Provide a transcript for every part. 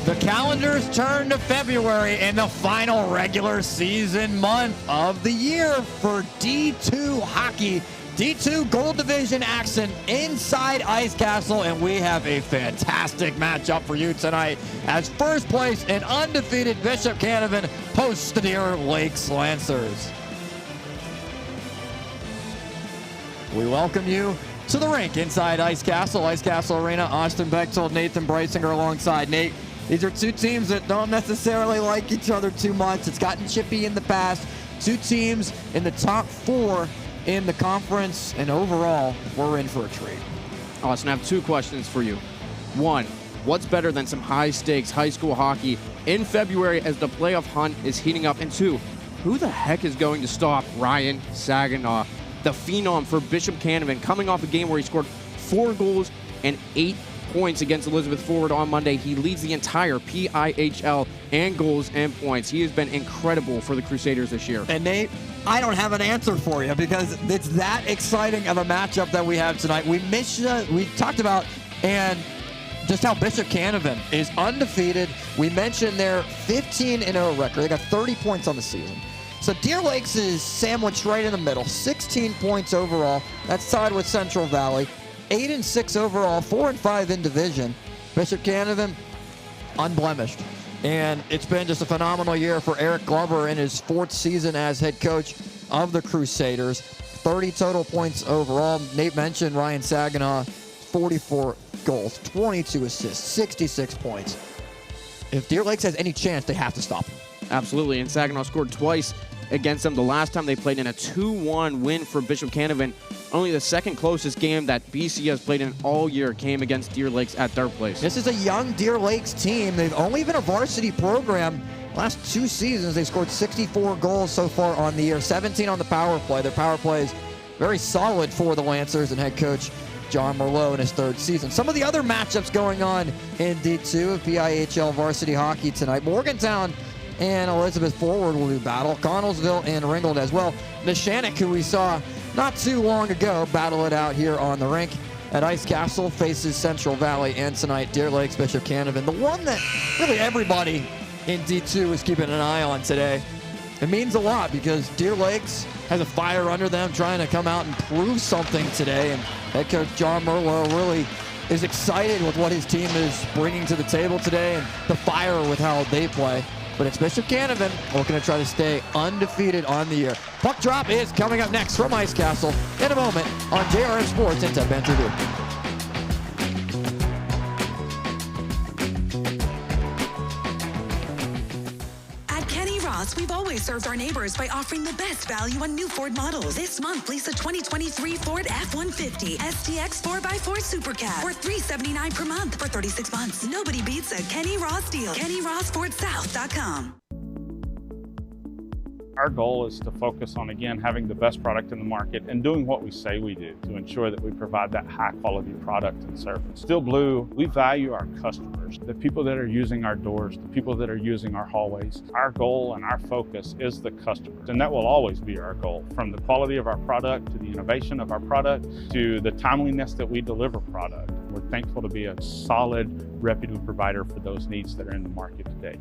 The calendars turn to February and the final regular season month of the year for D2 hockey. D2 Gold Division action inside Ice Castle, and we have a fantastic matchup for you tonight as first place and undefeated Bishop Canevin hosts the Deer Lakes Lancers. We welcome you to the rink inside Ice Castle Arena. Austin Bechtold, Nathan Breisinger alongside Nate. These are two teams that don't necessarily like each other too much. It's gotten chippy in the past. Two teams in the top 4 in the conference, and overall, we're in for a treat. Austin, I have 2 questions for you. 1, what's better than some high-stakes high school hockey in February as the playoff hunt is heating up? And 2, who the heck is going to stop Ryan Saginaw, the phenom for Bishop Canevin, coming off a game where he scored 4 goals and 8 points against Elizabeth Forward on Monday? He leads the entire PIHL in goals and points. He has been incredible for the Crusaders this year. And Nate, I don't have an answer for you because it's that exciting of a matchup that we have tonight. We talked about and just how Bishop Canevin is undefeated. We mentioned their 15-0 record. They got 30 points on the season. So Deer Lakes is sandwiched right in the middle, 16 points overall. That's tied with Central Valley. 8-6 overall, 4-5 in division. Bishop Canevin, unblemished. And it's been just a phenomenal year for Eric Glover in his 4th season as head coach of the Crusaders. 30 total points overall. Nate mentioned Ryan Saginaw, 44 goals, 22 assists, 66 points. If Deer Lakes has any chance, they have to stop him. Absolutely, and Saginaw scored twice against them the last time they played in a 2-1 win for Bishop Canevin. Only the second closest game that BC has played in all year came against Deer Lakes at their place. This is a young Deer Lakes team. They've only been a varsity program. Last 2 seasons, they scored 64 goals so far on the year, 17 on the power play. Their power play is very solid for the Lancers and head coach John Merlot in his 3rd season. Some of the other matchups going on in D2 of PIHL varsity hockey tonight. Morgantown and Elizabeth Forward will do battle. Connellsville and Ringgold as well. Neshannock, who we saw not too long ago, battle it out here on the rink at Ice Castle, faces Central Valley, and tonight Deer Lakes Bishop Canevin. The one that really everybody in D2 is keeping an eye on today. It means a lot because Deer Lakes has a fire under them trying to come out and prove something today, and head coach John Merlot really is excited with what his team is bringing to the table today and the fire with how they play. But it's Bishop Canevin looking to try to stay undefeated on the year. Puck drop is coming up next from Ice Castle in a moment on JRM Sports and Tenband TV. We've always served our neighbors by offering the best value on new Ford models. This month, lease a 2023 Ford F-150 STX 4x4 Super Cab for $379 per month for 36 months. Nobody beats a Kenny Ross deal. KennyRossFordSouth.com. Our goal is to focus on, again, having the best product in the market and doing what we say we do to ensure that we provide that high quality product and service. Still Blue, we value our customers, the people that are using our doors, the people that are using our hallways. Our goal and our focus is the customers, and that will always be our goal, from the quality of our product to the innovation of our product to the timeliness that we deliver product. We're thankful to be a solid, reputable provider for those needs that are in the market today.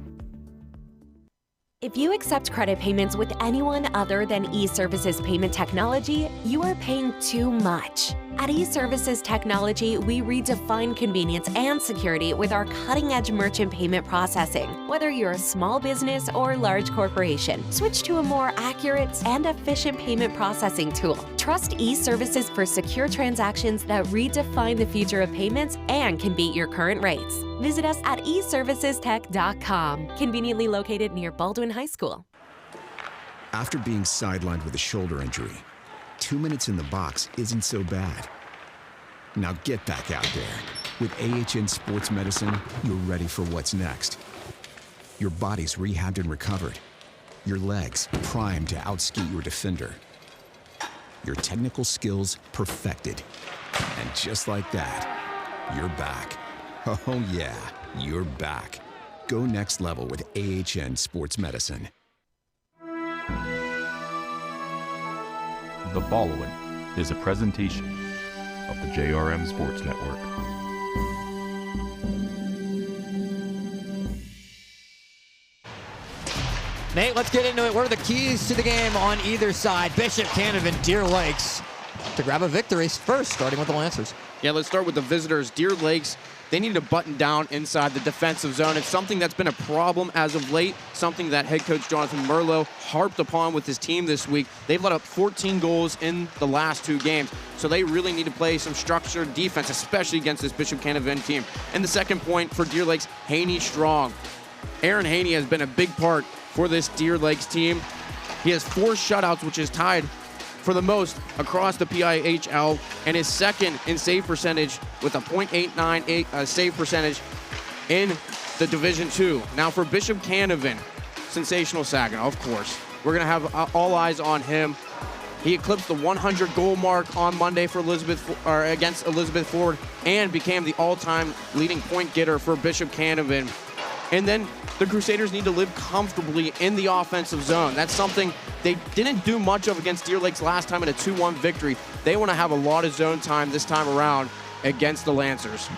If you accept credit payments with anyone other than eServices Payment Technology, you are paying too much. At eServices Technology, we redefine convenience and security with our cutting-edge merchant payment processing. Whether you're a small business or large corporation, switch to a more accurate and efficient payment processing tool. Trust eServices for secure transactions that redefine the future of payments and can beat your current rates. Visit us at eServicestech.com, conveniently located near Baldwin High School. After being sidelined with a shoulder injury, 2 minutes in the box isn't so bad. Now get back out there. With AHN Sports Medicine, you're ready for what's next. Your body's rehabbed and recovered. Your legs primed to outskate your defender. Your technical skills perfected. And just like that, you're back. Oh yeah, you're back. Go next level with AHN Sports Medicine. The following is a presentation of the JRM Sports Network. Nate, let's get into it. What are the keys to the game on either side? Bishop, Canevin, Deer Lakes to grab a victory first, starting with the Lancers. Yeah, let's start with the visitors. Deer Lakes, they need to button down inside the defensive zone. It's something that's been a problem as of late, something that head coach Jonathan Merlot harped upon with his team this week. They've let up 14 goals in the last 2 games, so they really need to play some structured defense, especially against this Bishop Canevin team. And the second point for Deer Lakes, Haney Strong. Aaron Haney has been a big part for this Deer Lakes team. He has 4 shutouts, which is tied for the most across the PIHL, and is second in save percentage with a .898 save percentage in the Division II. Now for Bishop Canevin, sensational Saginaw, of course. We're going to have all eyes on him. He eclipsed the 100 goal mark on Monday for against Elizabeth Ford and became the all-time leading point getter for Bishop Canevin. And then the Crusaders need to live comfortably in the offensive zone. That's something they didn't do much of against Deer Lakes last time in a 2-1 victory. They want to have a lot of zone time this time around against the Lancers.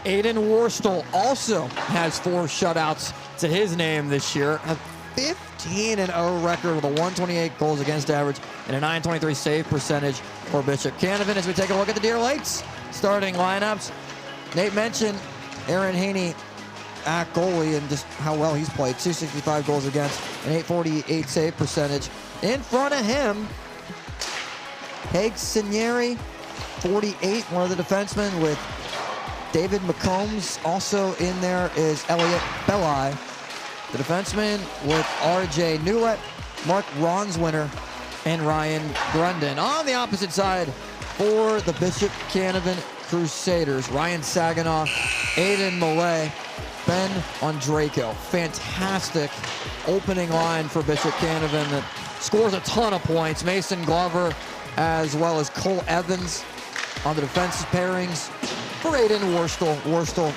Aiden Worstel also has 4 shutouts to his name this year. A 15-0 record with a 128 goals against average and a 923 save percentage for Bishop Canevin. As we take a look at the Deer Lakes starting lineups, Nate mentioned Aaron Haney at goalie and just how well he's played. 265 goals against, an 848 save percentage. In front of him, Haig Signeri, 48, one of the defensemen, with David McCombs. Also in there is Elliot Belli, the defenseman, with RJ Newlett, Mark Ronswinter, and Ryan Grundon. On the opposite side for the Bishop Canevin Crusaders, Ryan Saginaw, Aiden Millay, Ben Ondrako. Fantastic opening line for Bishop Canevin that scores a ton of points. Mason Glover as well as Cole Evans on the defensive pairings for Aiden Worstel. Worstel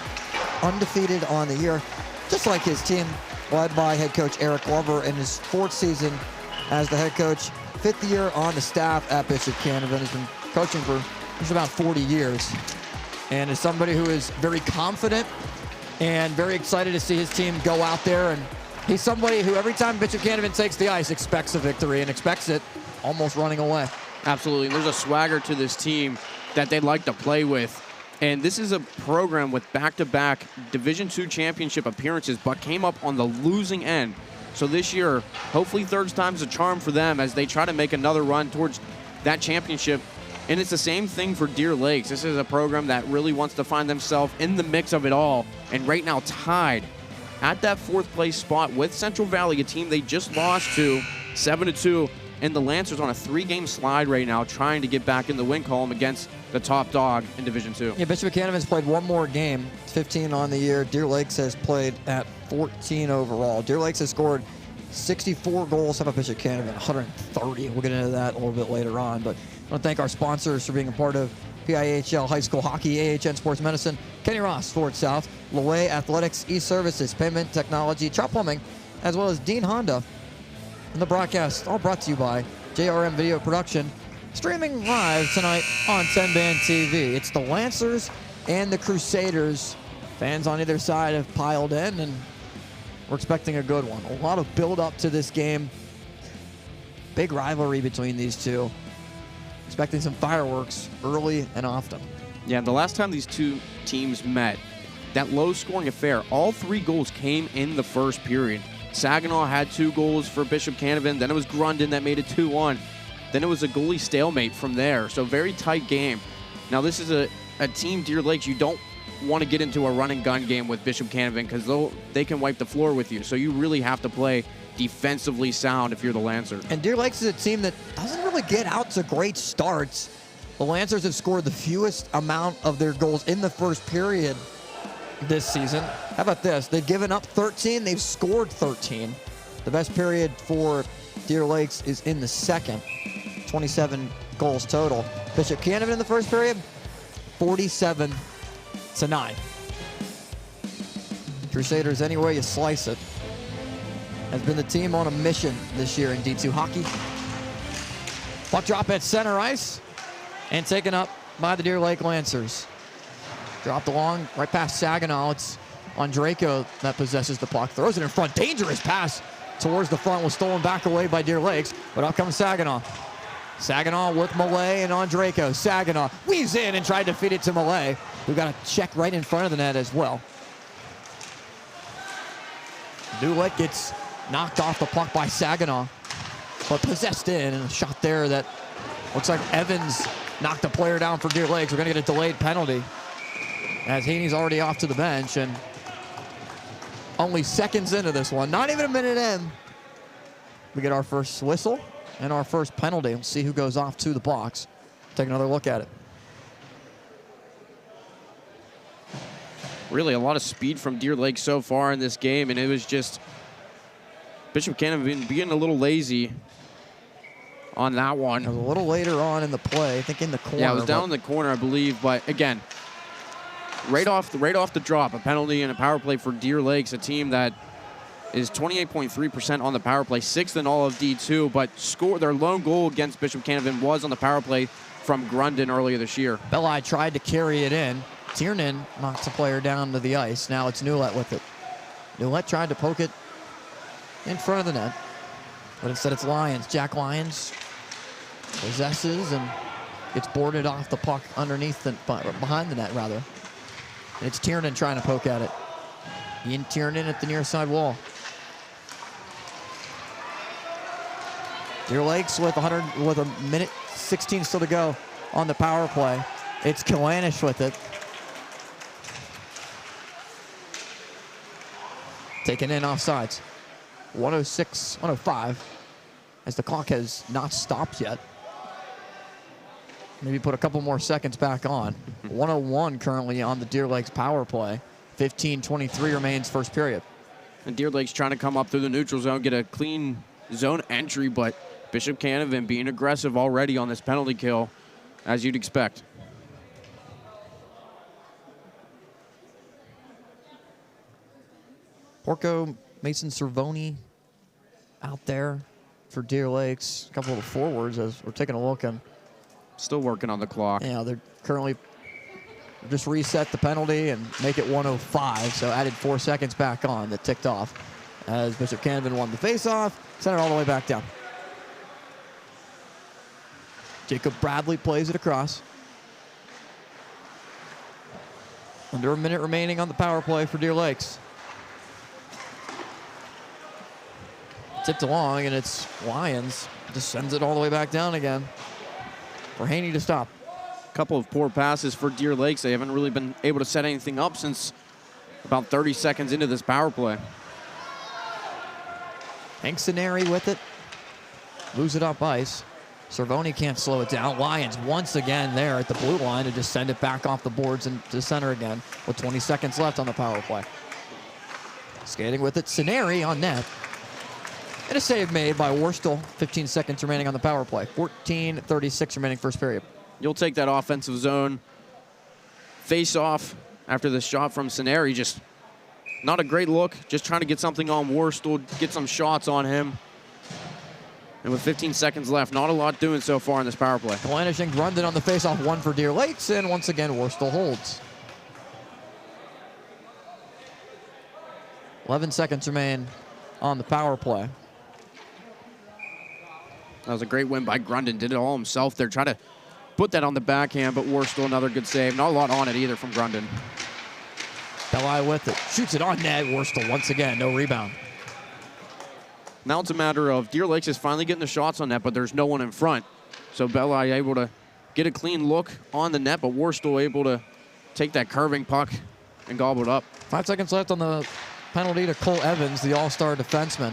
undefeated on the year, just like his team, led by head coach Eric Glover in his 4th season as the head coach. 5th year on the staff at Bishop Canevin. Has been coaching for just about 40 years and is somebody who is very confident and very excited to see his team go out there. And he's somebody who every time Bishop Canevin takes the ice expects a victory and expects it almost running away. Absolutely. There's a swagger to this team that they'd like to play with. And this is a program with back-to-back Division II championship appearances, but came up on the losing end. So this year, hopefully third time's a charm for them as they try to make another run towards that championship. And it's the same thing for Deer Lakes. This is a program that really wants to find themselves in the mix of it all, and right now tied at that 4th place spot with Central Valley, a team they just lost to 7-2, and the Lancers on a 3-game slide right now, trying to get back in the win column against the top dog in Division II. Yeah, Bishop Canavin's played 1 more game, 15 on the year. Deer Lakes has played at 14 overall. Deer Lakes has scored 64 goals. How about Bishop Canevin? 130. We'll get into that a little bit later on, but I want to thank our sponsors for being a part of PIHL High School Hockey, AHN Sports Medicine, Kenny Ross, Ford South, Loay Athletics, E-Services, Payment Technology, Trout Plumbing, as well as Dean Honda. And the broadcast, all brought to you by JRM Video Production, streaming live tonight on Tenband TV. It's the Lancers and the Crusaders. Fans on either side have piled in, and we're expecting a good one. A lot of build-up to this game. Big rivalry between these two. Expecting some fireworks early and often. Yeah, the last time these two teams met, that low-scoring affair, all 3 goals came in the first period. Saginaw had 2 goals for Bishop Canevin. Then it was Grundon that made it 2-1. Then it was a goalie stalemate from there. So very tight game. Now this is a team, Deer Lakes, you don't want to get into a run-and-gun game with Bishop Canevin because they can wipe the floor with you. So you really have to play defensively sound if you're the Lancers. And Deer Lakes is a team that doesn't really get out to great starts. The Lancers have scored the fewest amount of their goals in the first period this season. How about this? They've given up 13. They've scored 13. The best period for Deer Lakes is in the second. 27 goals total. Bishop Canevin in the first period, 47-9. Crusaders, any way you slice it, has been the team on a mission this year in D2 hockey. Puck drop at center ice and taken up by the Deer Lake Lancers. Dropped along right past Saginaw. It's Ondrako that possesses the puck. Throws it in front. Dangerous pass towards the front was stolen back away by Deer Lakes, but up comes Saginaw. Saginaw with Millay and Andreyko. Saginaw weaves in and tried to feed it to Millay, who got a check right in front of the net as well. Newlett gets knocked off the puck by Saginaw, but possessed in, and a shot there that looks like Evans knocked a player down for Deer Lakes. We're going to get a delayed penalty as Haney's already off to the bench, and only seconds into this one, not even a minute in, we get our first whistle and our first penalty. We'll see who goes off to the box. Take another look at it. Really a lot of speed from Deer Lake so far in this game, and it was just Bishop Canevin being a little lazy on that one. It was a little later on in the play, I think in the corner. Yeah, it was down in the corner, I believe, but again, right off the drop, a penalty and a power play for Deer Lakes, a team that is 28.3% on the power play, 6th in all of D2, but their lone goal against Bishop Canevin was on the power play from Grundon earlier this year. Belli tried to carry it in. Tiernan knocks a player down to the ice. Now it's Newlett with it. Newlett tried to poke it in front of the net, but instead it's Lyons. Jack Lyons possesses and gets boarded off the puck underneath behind the net, rather. And it's Tiernan trying to poke at it. Ian Tiernan at the near side wall. Deer Lakes with a minute 16 still to go on the power play. It's Kalanish with it. Taken in offsides. 106, 105, as the clock has not stopped yet. Maybe put a couple more seconds back on. 101 currently on the Deer Lakes power play. 15:23 remains first period. And Deer Lakes trying to come up through the neutral zone, get a clean zone entry, but Bishop Canevin being aggressive already on this penalty kill, as you'd expect. Porco, Mason Cervoni out there for Deer Lakes. A couple of the forwards as we're taking a look. And still working on the clock. Yeah, they're currently just reset the penalty and make it 105. So added 4 seconds back on that ticked off as Bishop Canevin won the faceoff. Sent it all the way back down. Jacob Bradley plays it across. Under a minute remaining on the power play for Deer Lakes. Tipped along, and it's Lyons. Just sends it all the way back down again for Haney to stop. A couple of poor passes for Deer Lakes. They haven't really been able to set anything up since about 30 seconds into this power play. Hank Sineri with it. Lose it up ice. Cervoni can't slow it down. Lyons once again there at the blue line to just send it back off the boards and to center again with 20 seconds left on the power play. Skating with it, Sineri on net. And a save made by Worstel. 15 seconds remaining on the power play. 14:36 remaining first period. You'll take that offensive zone face off after the shot from Sineri. Just not a great look. Just trying to get something on Worstel, get some shots on him. And with 15 seconds left, not a lot doing so far in this power play. Kalanish and Grundon on the face-off, one for Deer Lakes, and once again, Worstel holds. 11 seconds remain on the power play. That was a great win by Grundon. Did it all himself there. Trying to put that on the backhand, but Worstel, another good save. Not a lot on it either from Grundon. Belli with it. Shoots it on net. Worstel once again, no rebound. Now it's a matter of Deer Lakes is finally getting the shots on net, but there's no one in front. So Belli able to get a clean look on the net, but Worstel able to take that curving puck and gobble it up. 5 seconds left on the penalty to Cole Evans, the all-star defenseman.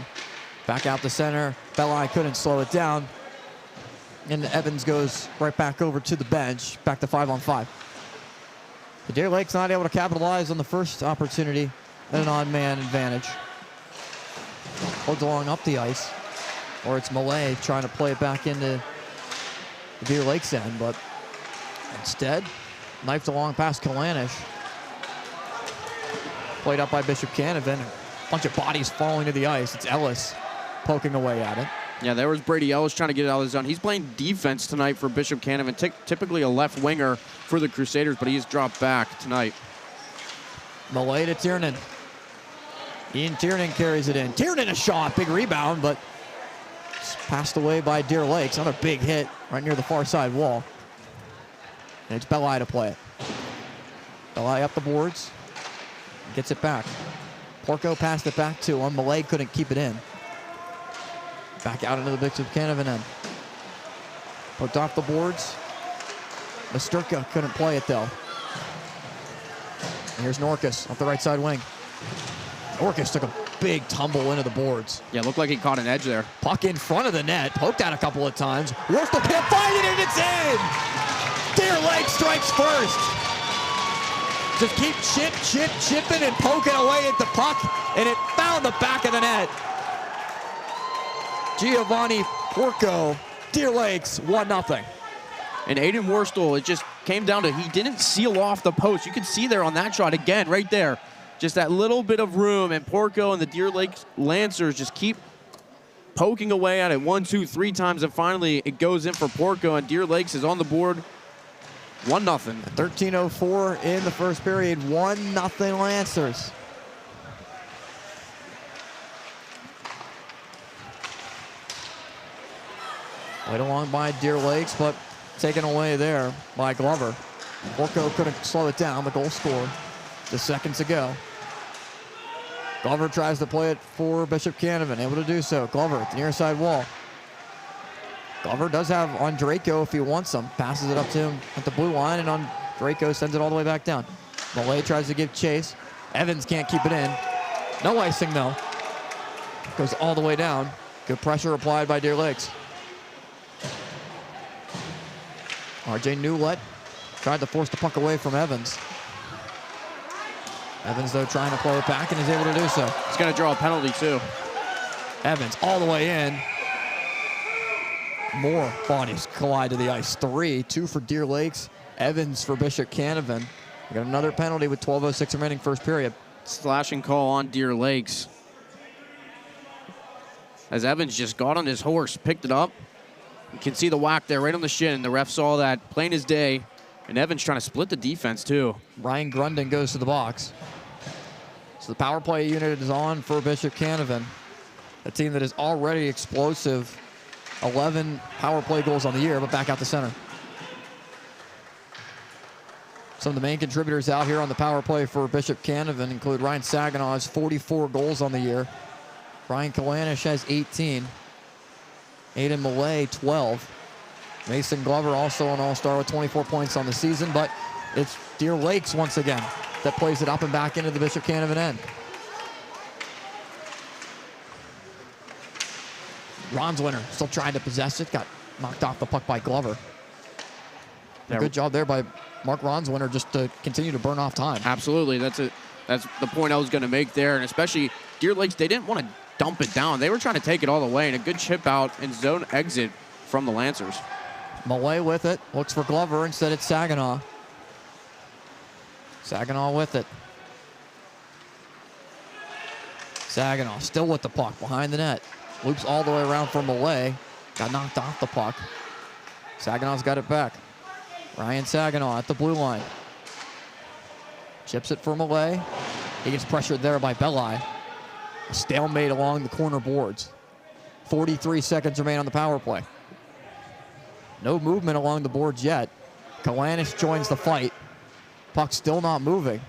Back out the center. Belli couldn't slow it down. And Evans goes right back over to the bench, back to 5-on-5. The Deer Lakes not able to capitalize on the first opportunity at an odd man advantage. Holds along up the ice. Or it's Millay trying to play it back into the Deer Lakes end, but instead, knifed along past Kalanish. Played up by Bishop Canevin. A bunch of bodies falling to the ice. It's Ellis poking away at it. Yeah, there was Brady Ellis trying to get it out of the zone. He's playing defense tonight for Bishop Canevin. Typically a left winger for the Crusaders, but he's dropped back tonight. Millay to Tiernan. Ian Tiernan carries it in. Tiernan a shot, big rebound, but it's passed away by Deer Lakes. Another big hit right near the far side wall. And it's Belli to play it. Belli up the boards. Gets it back. Porco passed it back to him. Malay couldn't keep it in. Back out into the Bishop Canevin end. Poked off the boards. Masturka couldn't play it though. And here's Norcus off the right side wing. Norcus took a big tumble into the boards. Yeah, looked like he caught an edge there. Puck in front of the net, poked out a couple of times. Wolf the pit, find it, and it's in! Deer Lake strikes first. Just keep chipping and poking away at the puck, and it found the back of the net. Giovanni Porco, Deer Lakes, 1-0. And Aiden Worstel, it just came down to he didn't seal off the post. You can see there on that shot again, right there. Just that little bit of room, and Porco and the Deer Lakes Lancers just keep poking away at it 1, 2, 3 times, and finally it goes in for Porco, and Deer Lakes is on the board 1-0. 13:04 in the first period, 1-0 Lancers. Played along by Deer Lakes, but taken away there by Glover. Porco couldn't slow it down, the goal scored just seconds ago. Glover tries to play it for Bishop Canevin, able to do so. Glover at the near side wall. Glover does have on Draco if he wants him. Passes it up to him at the blue line, and on Draco sends it all the way back down. Malay tries to give chase. Evans can't keep it in. No icing though. Goes all the way down. Good pressure applied by Deer Lakes. RJ Newlett tried to force the puck away from Evans. Evans, though, trying to play it back and is able to do so. He's going to draw a penalty, too. Evans all the way in. More bodies collide to the ice. 3, 2 for Deer Lakes. Evans for Bishop Canevin. We got another penalty with 12:06 remaining first period. Slashing call on Deer Lakes. As Evans just got on his horse, picked it up. You can see the whack there right on the shin. The ref saw that plain as day. And Evans trying to split the defense, too. Ryan Grundon goes to the box. So the power play unit is on for Bishop Canevin, a team that is already explosive. 11 power play goals on the year, but back out the center. Some of the main contributors out here on the power play for Bishop Canevin include Ryan Saginaw has 44 goals on the year. Ryan Kalanish has 18. Aiden Malay, 12. Mason Glover also an all-star with 24 points on the season, but it's Deer Lakes once again that plays it up and back into the Bishop Canevin end. Ronswinner still trying to possess it, got knocked off the puck by Glover. Good job there by Mark Ronswinner just to continue to burn off time. Absolutely, that's the point I was going to make there, and especially Deer Lakes, they didn't want to dump it down. They were trying to take it all the way, and a good chip out and zone exit from the Lancers. Malay with it, looks for Glover, instead it's Saginaw. Saginaw with it. Saginaw still with the puck behind the net. Loops all the way around for Malay. Got knocked off the puck. Saginaw's got it back. Ryan Saginaw at the blue line. Chips it for Malay. He gets pressured there by Belli. A stalemate along the corner boards. 43 seconds remain on the power play. No movement along the boards yet. Kalanish joins the fight. Puck still not moving.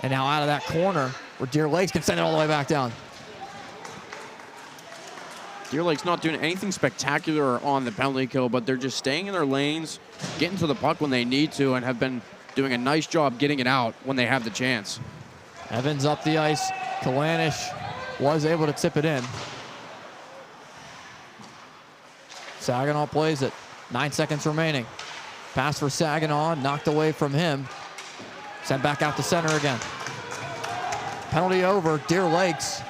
And now out of that corner where Deer Lakes can send it all the way back down. Deer Lake's not doing anything spectacular on the penalty kill, but they're just staying in their lanes, getting to the puck when they need to, and have been doing a nice job getting it out when they have the chance. Evans up the ice. Kalanish was able to tip it in. Saginaw plays it. 9 seconds remaining. Pass for Saginaw, knocked away from him. Sent back out to center again. Penalty over. Deer Lakes.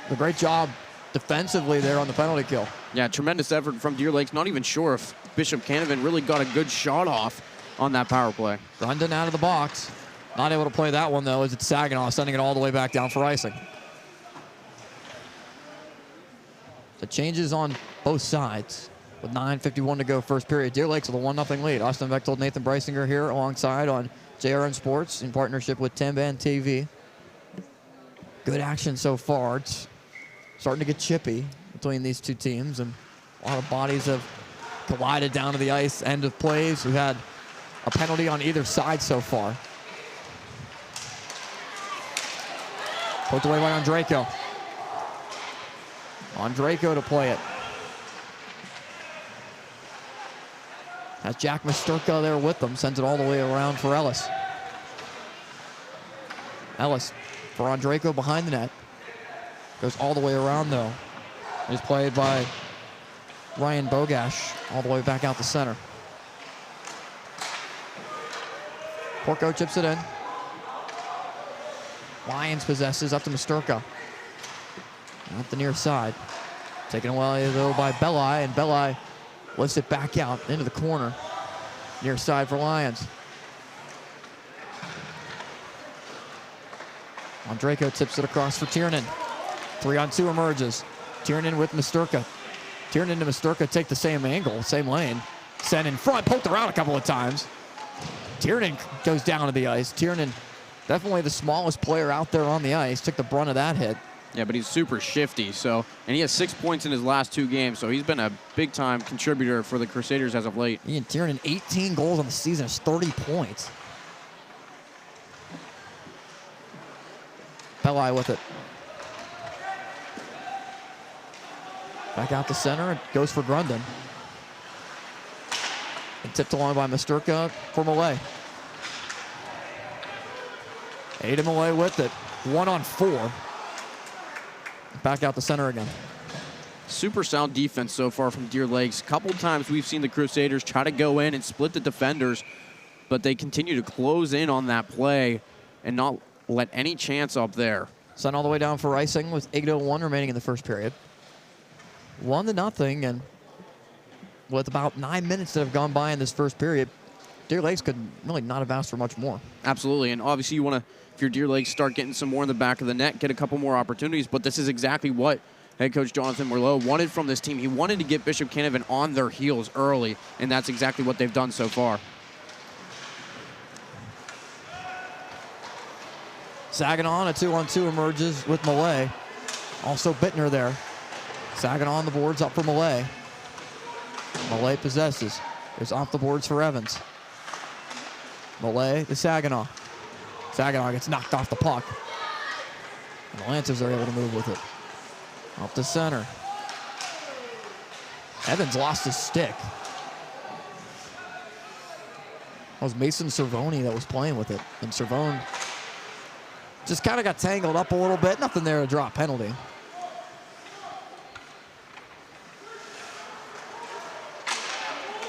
A great job defensively there on the penalty kill. Yeah, tremendous effort from Deer Lakes. Not even sure if Bishop Canevin really got a good shot off on that power play. Grundon out of the box. Not able to play that one, though, as it's Saginaw sending it all the way back down for icing. The changes on both sides. With 9:51 to go first period. Deer Lakes with a 1-0 lead. Austin Bechtold, Nathan Breisinger here alongside on JRN Sports in partnership with Tenband TV. Good action so far. It's starting to get chippy between these two teams, and a lot of bodies have collided down to the ice. End of plays. We've had a penalty on either side so far. Poked away by Andrejko. Andrejko to play it. Has Jack Misterka there with them. Sends it all the way around for Ellis. Ellis for Andrejko behind the net. Goes all the way around though. He's played by Ryan Bogash all the way back out the center. Porco chips it in. Lions possesses up to Misterka. Up the near side. Taken away though by Belli, and Belli lifts it back out into the corner. Near side for Lions. Andrejko tips it across for Tiernan. 3-on-2 emerges. Tiernan with Misterka. Tiernan to Misterka take the same angle, same lane. Sent in front, poked around a couple of times. Tiernan goes down to the ice. Tiernan, definitely the smallest player out there on the ice, took the brunt of that hit. Yeah, but he's super shifty, and he has 6 points in his last 2 games, so he's been a big-time contributor for the Crusaders as of late. Ian Tiernan, 18 goals on the season, has 30 points. Belli with it. Back out to center, it goes for Grundon. And tipped along by Misterka for Malay. Aiden Malay with it. 1-on-4. Back out the center again. Super sound defense so far from Deer Lakes. A couple times we've seen the Crusaders try to go in and split the defenders, but they continue to close in on that play and not let any chance up there. Sent all the way down for icing with 8:01 remaining in the first period. 1-0, and with about 9 minutes that have gone by in this first period, Deer Lakes could really not have asked for much more. Absolutely, and obviously you want to, if your Deer Lakes start getting some more in the back of the net, get a couple more opportunities, but this is exactly what head coach Jonathan Merlot wanted from this team. He wanted to get Bishop Canevin on their heels early, and that's exactly what they've done so far. Saginaw on a 2-on-2 emerges with Malay. Also Bittner there. Saginaw on the boards up for Malay. Malay possesses. There's off the boards for Evans. Malay to Saginaw. Saginaw gets knocked off the puck. And the Lancers are able to move with it. Up to center. Evans lost his stick. That was Mason Cervoni that was playing with it. And Cervone just kind of got tangled up a little bit. Nothing there to draw a penalty.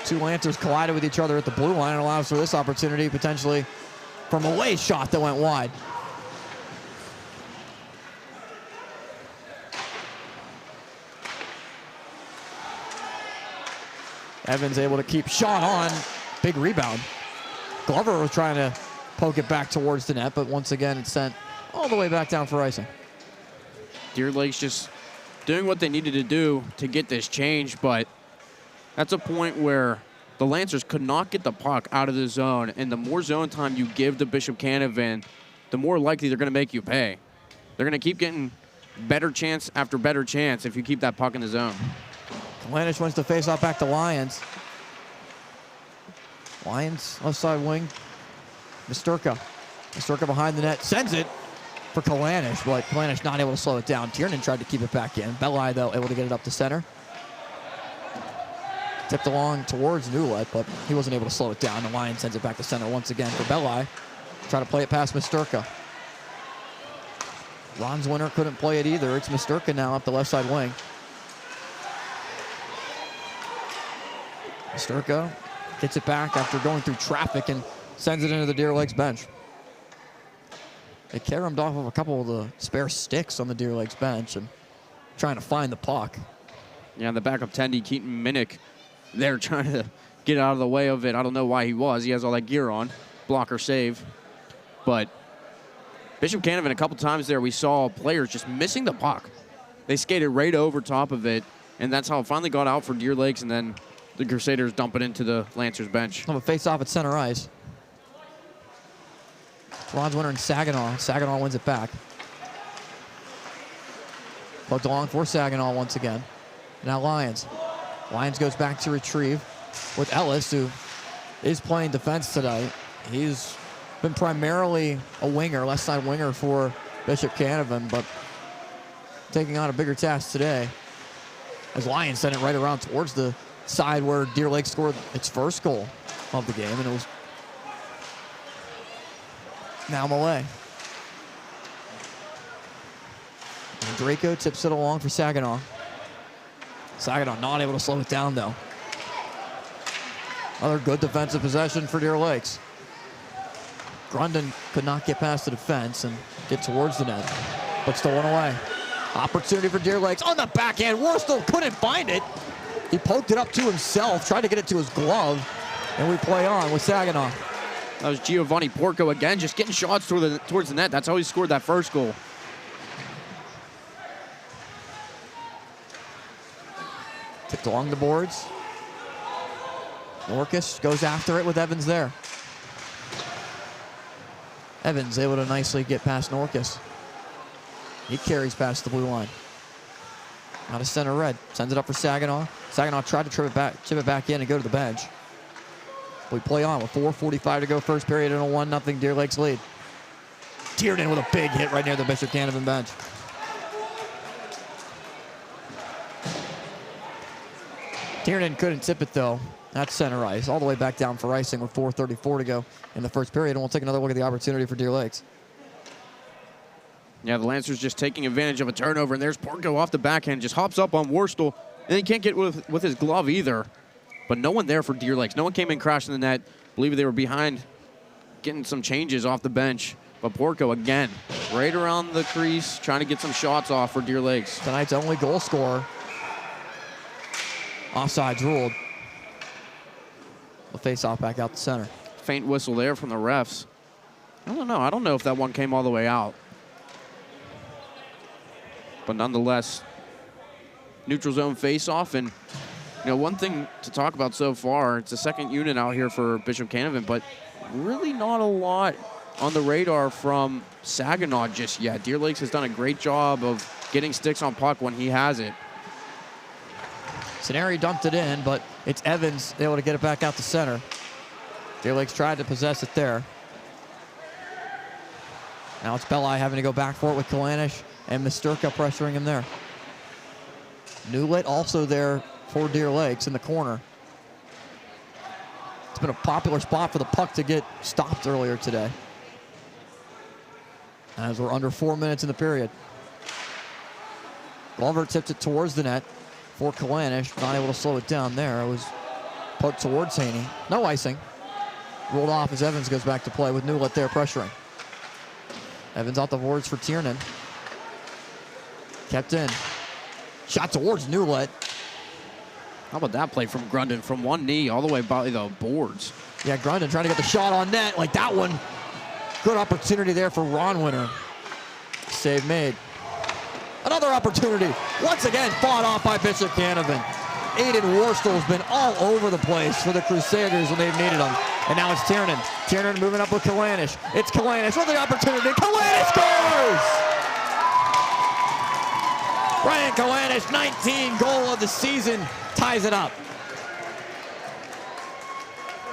Two Lancers collided with each other at the blue line and allows for this opportunity potentially from a away shot that went wide. Evans able to keep shot on. Big rebound. Glover was trying to poke it back towards the net, but once again it's sent all the way back down for icing. Deer Lakes just doing what they needed to do to get this change, but that's a point where the Lancers could not get the puck out of the zone, and the more zone time you give to Bishop Canevin, the more likely they're going to make you pay. They're going to keep getting better chance after better chance if you keep that puck in the zone. Kalanish wins the face-off back to Lions. Lions left side wing. Misterka. Misterka behind the net. Sends it for Kalanish, but Kalanish not able to slow it down. Tiernan tried to keep it back in. Belli, though, able to get it up to center. Tipped along towards Newlet, but he wasn't able to slow it down. The Lions sends it back to center once again for Belli. Try to play it past Misterka. Ron's winner couldn't play it either. It's Misterka now up the left side wing. Misterka gets it back after going through traffic and sends it into the Deer Lakes bench. They caromed off of a couple of the spare sticks on the Deer Lakes bench and trying to find the puck. Yeah, the backup tendy, Keaton Minnick, they're trying to get out of the way of it. I don't know why he was. He has all that gear on. Blocker save. But Bishop Canevin, a couple times there, we saw players just missing the puck. They skated right over top of it, and that's how it finally got out for Deer Lakes, and then the Crusaders dump it into the Lancers bench. Have a face-off at center ice. Ron's winner and Saginaw. Saginaw wins it back. Poked along for Saginaw once again. Now Lyons. Lyons goes back to retrieve with Ellis, who is playing defense tonight. He's been primarily a winger, left side winger for Bishop Canevin, but taking on a bigger task today. As Lyons sent it right around towards the side where Deer Lake scored its first goal of the game, and it was now Malay. And Draco tips it along for Saginaw. Saginaw not able to slow it down, though. Another good defensive possession for Deer Lakes. Grundon could not get past the defense and get towards the net, but stolen away. Opportunity for Deer Lakes on the backhand. Worstel couldn't find it. He poked it up to himself, tried to get it to his glove, and we play on with Saginaw. That was Giovanni Porco again, just getting shots towards the net. That's how he scored that first goal. Tipped along the boards. Norcus goes after it with Evans there. Evans able to nicely get past Norcus. He carries past the blue line. Out of center red. Sends it up for Saginaw. Saginaw tried to chip it back in and go to the bench. We play on with 4:45 to go first period and a 1-0 Deer Lakes lead. Tiernan with a big hit right near the Bishop Canevin bench. Tiernan couldn't tip it though. That's center ice. All the way back down for icing with 4:34 to go in the first period. And we'll take another look at the opportunity for Deer Lakes. Yeah, the Lancers just taking advantage of a turnover, and there's Porco off the backhand, just hops up on Worstel, and he can't get with his glove either. But no one there for Deer Lakes. No one came in crashing the net. I believe they were behind, getting some changes off the bench. But Porco again, right around the crease, trying to get some shots off for Deer Lakes. Tonight's only goal scorer. Offsides ruled. The face-off back out the center. Faint whistle there from the refs. I don't know. I don't know if that one came all the way out. But nonetheless, neutral zone face-off. And, you know, one thing to talk about so far, it's the second unit out here for Bishop Canevin, but really not a lot on the radar from Saginaw just yet. Deer Lakes has done a great job of getting sticks on puck when he has it. Scenari dumped it in, but it's Evans able to get it back out the center. Deer Lakes tried to possess it there. Now it's Belli having to go back for it with Kalanish and Misterka pressuring him there. Newlett also there for Deer Lakes in the corner. It's been a popular spot for the puck to get stopped earlier today, as we're under 4 minutes in the period. Glover tipped it towards the net for Kalanish, not able to slow it down there. It was poked towards Haney. No icing. Rolled off as Evans goes back to play with Newlett there pressuring. Evans out the boards for Tiernan. Kept in. Shot towards Newlett. How about that play from Grundon from one knee all the way by the boards? Yeah, Grundon trying to get the shot on net like that one. Good opportunity there for Ron Winter. Save made. Another opportunity. Once again, fought off by Bishop Canevin. Aiden Worstel has been all over the place for the Crusaders when they've needed him. And now it's Tiernan. Tiernan moving up with Kalanish. It's Kalanish with the opportunity. Kalanish scores! Brian Kalanish, 19 goal of the season, ties it up.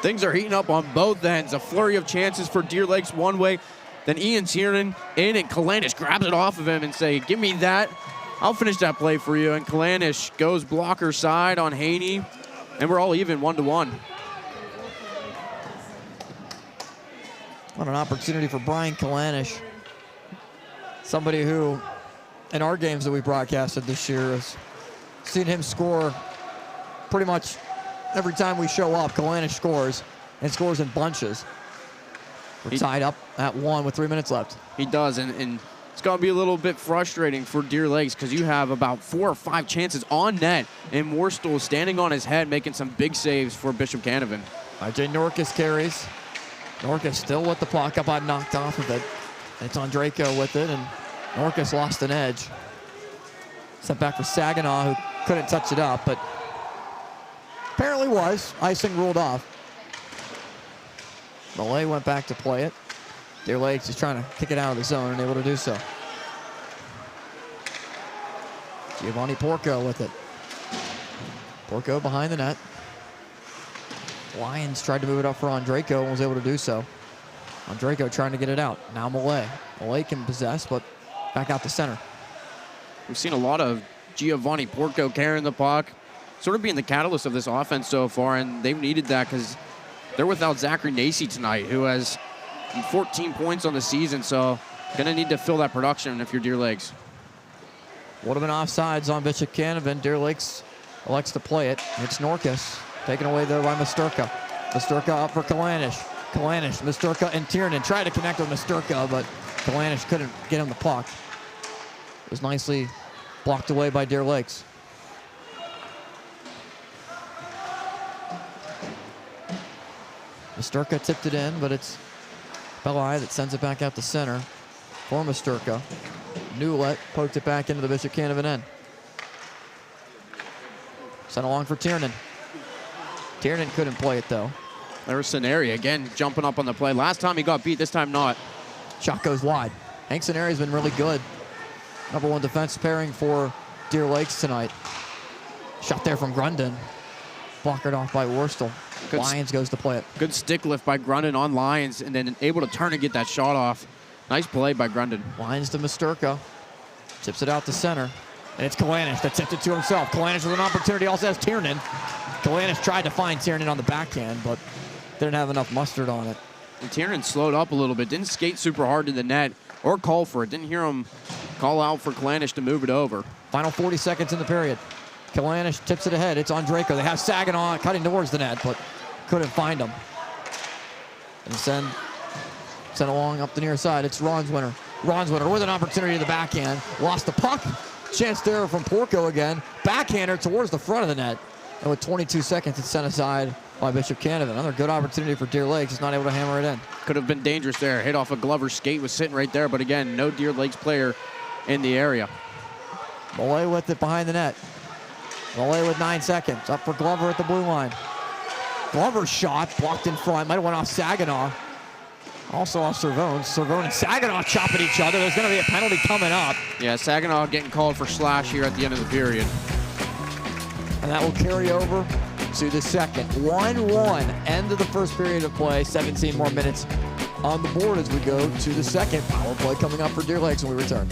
Things are heating up on both ends. A flurry of chances for Deer Lakes one way. Then Ian Tiernan in, and Kalanish grabs it off of him and say, give me that. I'll finish that play for you. And Kalanish goes blocker side on Haney, and we're all even 1-1. What an opportunity for Brian Kalanish. Somebody who, in our games that we broadcasted this year, has seen him score pretty much every time we show up. Kalanish scores, and scores in bunches. We're tied up at 1 with 3 minutes left. He does, and it's going to be a little bit frustrating for Deer Lakes because you have about 4 or 5 chances on net, and Worstel standing on his head making some big saves for Bishop Canevin. IJ Norcus carries. Norcus still with the puck, got knocked off of it. It's on Draco with it, and Norcus lost an edge. Sent back for Saginaw, who couldn't touch it up, but apparently was. Icing ruled off. Malay went back to play it. Deer Lakes is trying to kick it out of the zone and able to do so. Giovanni Porco with it. Porco behind the net. Lions tried to move it up for Andrejko and was able to do so. Andrejko trying to get it out. Now Malay. Malay can possess, but back out to center. We've seen a lot of Giovanni Porco carrying the puck, sort of being the catalyst of this offense so far, and they've needed that because they're without Zachary Nacy tonight, who has 14 points on the season, so going to need to fill that production if you're Deer Lakes. Would have been offsides on Bishop Canevin. Deer Lakes elects to play it. It's Norkus, taken away there by Masturka. Masturka up for Kalanish. Kalanish, Masturka, and Tiernan tried to connect with Masturka, but Kalanish couldn't get him the puck. It was nicely blocked away by Deer Lakes. Masturka tipped it in, but it's Belli that sends it back out to center for Masturka. Newlet poked it back into the Bishop Canevin end. Sent along for Tiernan. Tiernan couldn't play it though. There's Saneri again jumping up on the play. Last time he got beat, this time not. Shot goes wide. Hank Saneri's been really good. Number one defense pairing for Deer Lakes tonight. Shot there from Grundon. Blockered off by Worstel. Lions goes to play it. Good stick lift by Grundon on Lions, and then able to turn and get that shot off. Nice play by Grundon. Lions to Masturka. Tips it out to center. And it's Kalanish that tipped it to himself. Kalanish with an opportunity, also has Tiernan. Kalanish tried to find Tiernan on the backhand, but didn't have enough mustard on it. And Tiernan slowed up a little bit. Didn't skate super hard to the net or call for it. Didn't hear him call out for Kalanish to move it over. Final 40 seconds in the period. Kalanish tips it ahead. It's Andrejko. They have Saginaw cutting towards the net, but couldn't find him. And send along up the near side. It's Ronswinter. Ronswinter with an opportunity to the backhand. Lost the puck. Chance there from Porco again. Backhander towards the front of the net. And with 22 seconds, it's sent aside by Bishop Canevin. Another good opportunity for Deer Lakes. Just not able to hammer it in. Could have been dangerous there. Hit off a Glover's skate, was sitting right there. But again, no Deer Lakes player in the area. Malay with it behind the net. Malay with 9 seconds. Up for Glover at the blue line. Glover's shot blocked in front. Might have went off Saginaw. Also off Cervone. Cervone and Saginaw chopping each other. There's going to be a penalty coming up. Yeah, Saginaw getting called for slash here at the end of the period. And that will carry over to the second. 1-1. End of the first period of play. 17 more minutes on the board as we go to the second. Power play coming up for Deer Lakes when we return.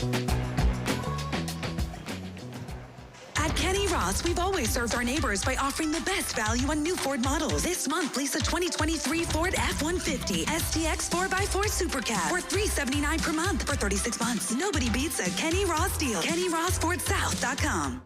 At Kenny Ross, we've always served our neighbors by offering the best value on new Ford models. This month, lease a 2023 Ford F-150 STX 4x4 Super Cab for $379 per month for 36 months. Nobody beats a Kenny Ross deal. KennyRossFordSouth.com.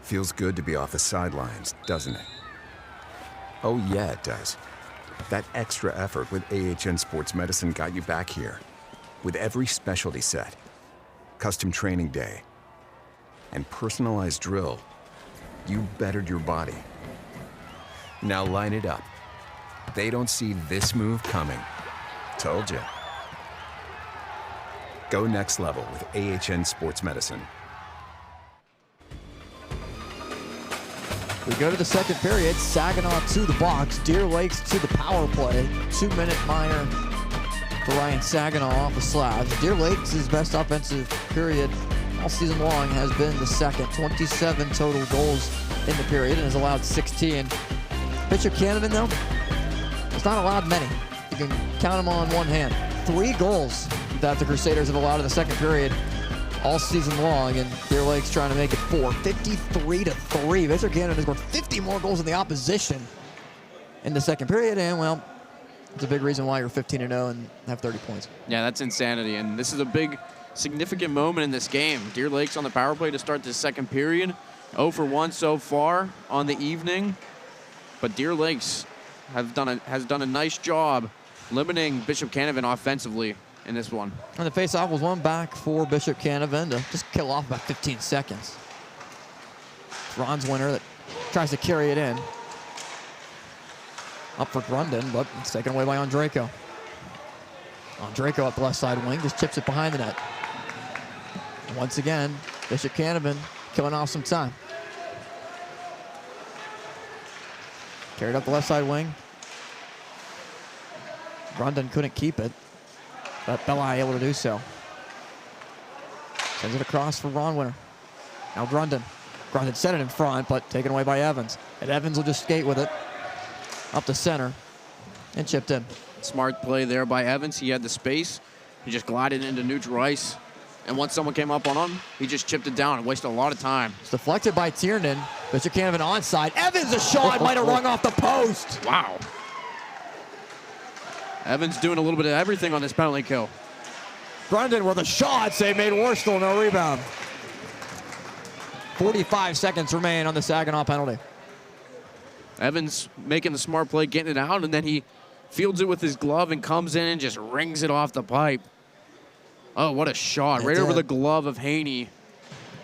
Feels good to be off the sidelines, doesn't it? Oh yeah, it does. That extra effort with AHN Sports Medicine got you back here. With every specialty set, custom training day, and personalized drill, you bettered your body. Now line it up. They don't see this move coming. Told you. Go next level with AHN Sports Medicine. We go to the second period. Saginaw to the box. Deer Lakes to the power play. 2-minute minor for Ryan Saginaw off the slabs. Deer Lakes' best offensive period all season long has been the second. 27 total goals in the period and has allowed 16. Bishop Canevin, though, has not allowed many. You can count them on one hand. 3 goals that the Crusaders have allowed in the second period all season long, and Deer Lakes trying to make it 4. 53-3. Bishop Canevin has scored 50 more goals than the opposition in the second period, and, well, it's a big reason why you're 15-0 and have 30 points. Yeah, that's insanity, and this is a big, significant moment in this game. Deer Lakes on the power play to start the second period. 0 for 1 so far on the evening, but Deer Lakes has done a nice job limiting Bishop Canevin offensively in this one. And the face-off was one back for Bishop Canevin to just kill off about 15 seconds. Ronswinter that tries to carry it in. Up for Grundon, but it's taken away by Andrejko. Andrejko up the left side wing, just chips it behind the net. And once again, Bishop Canevin killing off some time. Carried up the left side wing. Grundon couldn't keep it, but Belli able to do so. Sends it across for Ron Winter. Now Grundon. Grundon set it in front, but taken away by Evans. And Evans will just skate with it up the center and chipped in. Smart play there by Evans. He had the space. He just glided into neutral ice. And once someone came up on him, he just chipped it down and wasted a lot of time. It's deflected by Tiernan. Bishop Canevin onside. Evans, a shot, might have rung off the post. Wow. Evans doing a little bit of everything on this penalty kill. Grundon with a shot. Save made Worstel, no rebound. 45 seconds remain on the Saginaw penalty. Evans making the smart play, getting it out, and then he fields it with his glove and comes in and just rings it off the pipe. Oh, what a shot. Right over the glove of Haney.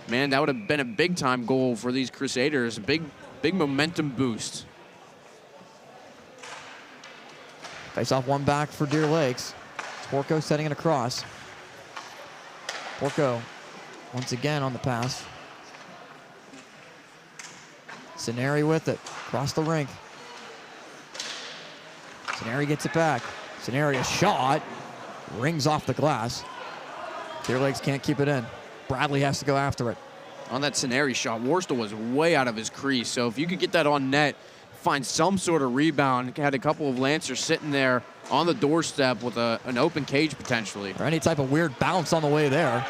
Man, that would have been a big-time goal for these Crusaders. A big momentum boost. Face off one back for Deer Lakes. Porco setting it across. Porco once again on the pass. Ceneri with it, across the rink. Ceneri gets it back. Ceneri a shot, rings off the glass. Deer Lakes can't keep it in. Bradley has to go after it. On that Ceneri shot, Worstel was way out of his crease, so if you could get that on net, find some sort of rebound, had a couple of Lancers sitting there on the doorstep with an open cage potentially. Or any type of weird bounce on the way there.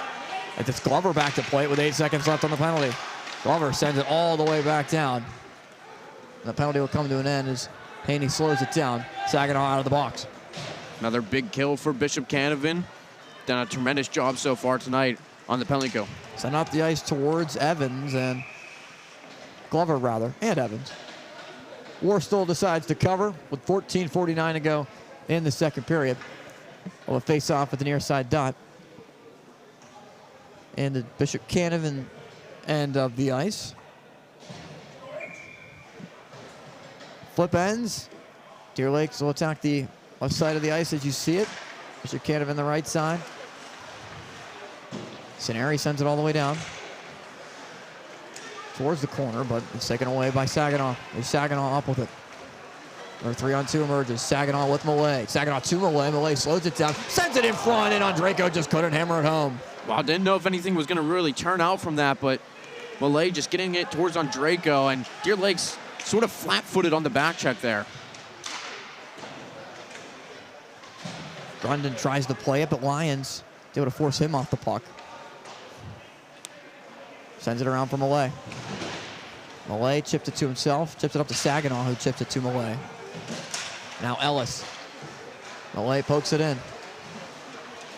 And it's Glover back to play with 8 seconds left on the penalty. Glover sends it all the way back down. The penalty will come to an end as Haney slows it down. Saginaw out of the box. Another big kill for Bishop Canevin. Done a tremendous job so far tonight on the penalty kill. Send up the ice towards Evans and Glover rather, and Evans. Worstel decides to cover with 14:49 to go in the second period. Well, a face-off at the near side dot. And the Bishop Canevin end of the ice. Flip ends. Deer Lakes will attack the left side of the ice as you see it. Bishop Canevin the right side. Ceneri sends it all the way down towards the corner, but it's taken away by Saginaw. There's Saginaw up with it. Their 3-on-2 emerges. Saginaw with Millay. Saginaw to Millay. Millay slows it down, sends it in front, and Andrejko just couldn't hammer it home. Wow, didn't know if anything was going to really turn out from that, but Millay just getting it towards Andrejko, and Deer Lakes sort of flat-footed on the back check there. Grundon tries to play it, but Lions able to force him off the puck. Sends it around for Millay. Millay chipped it to himself, chipped it up to Saginaw, who chipped it to Millay. Now Ellis. Millay pokes it in.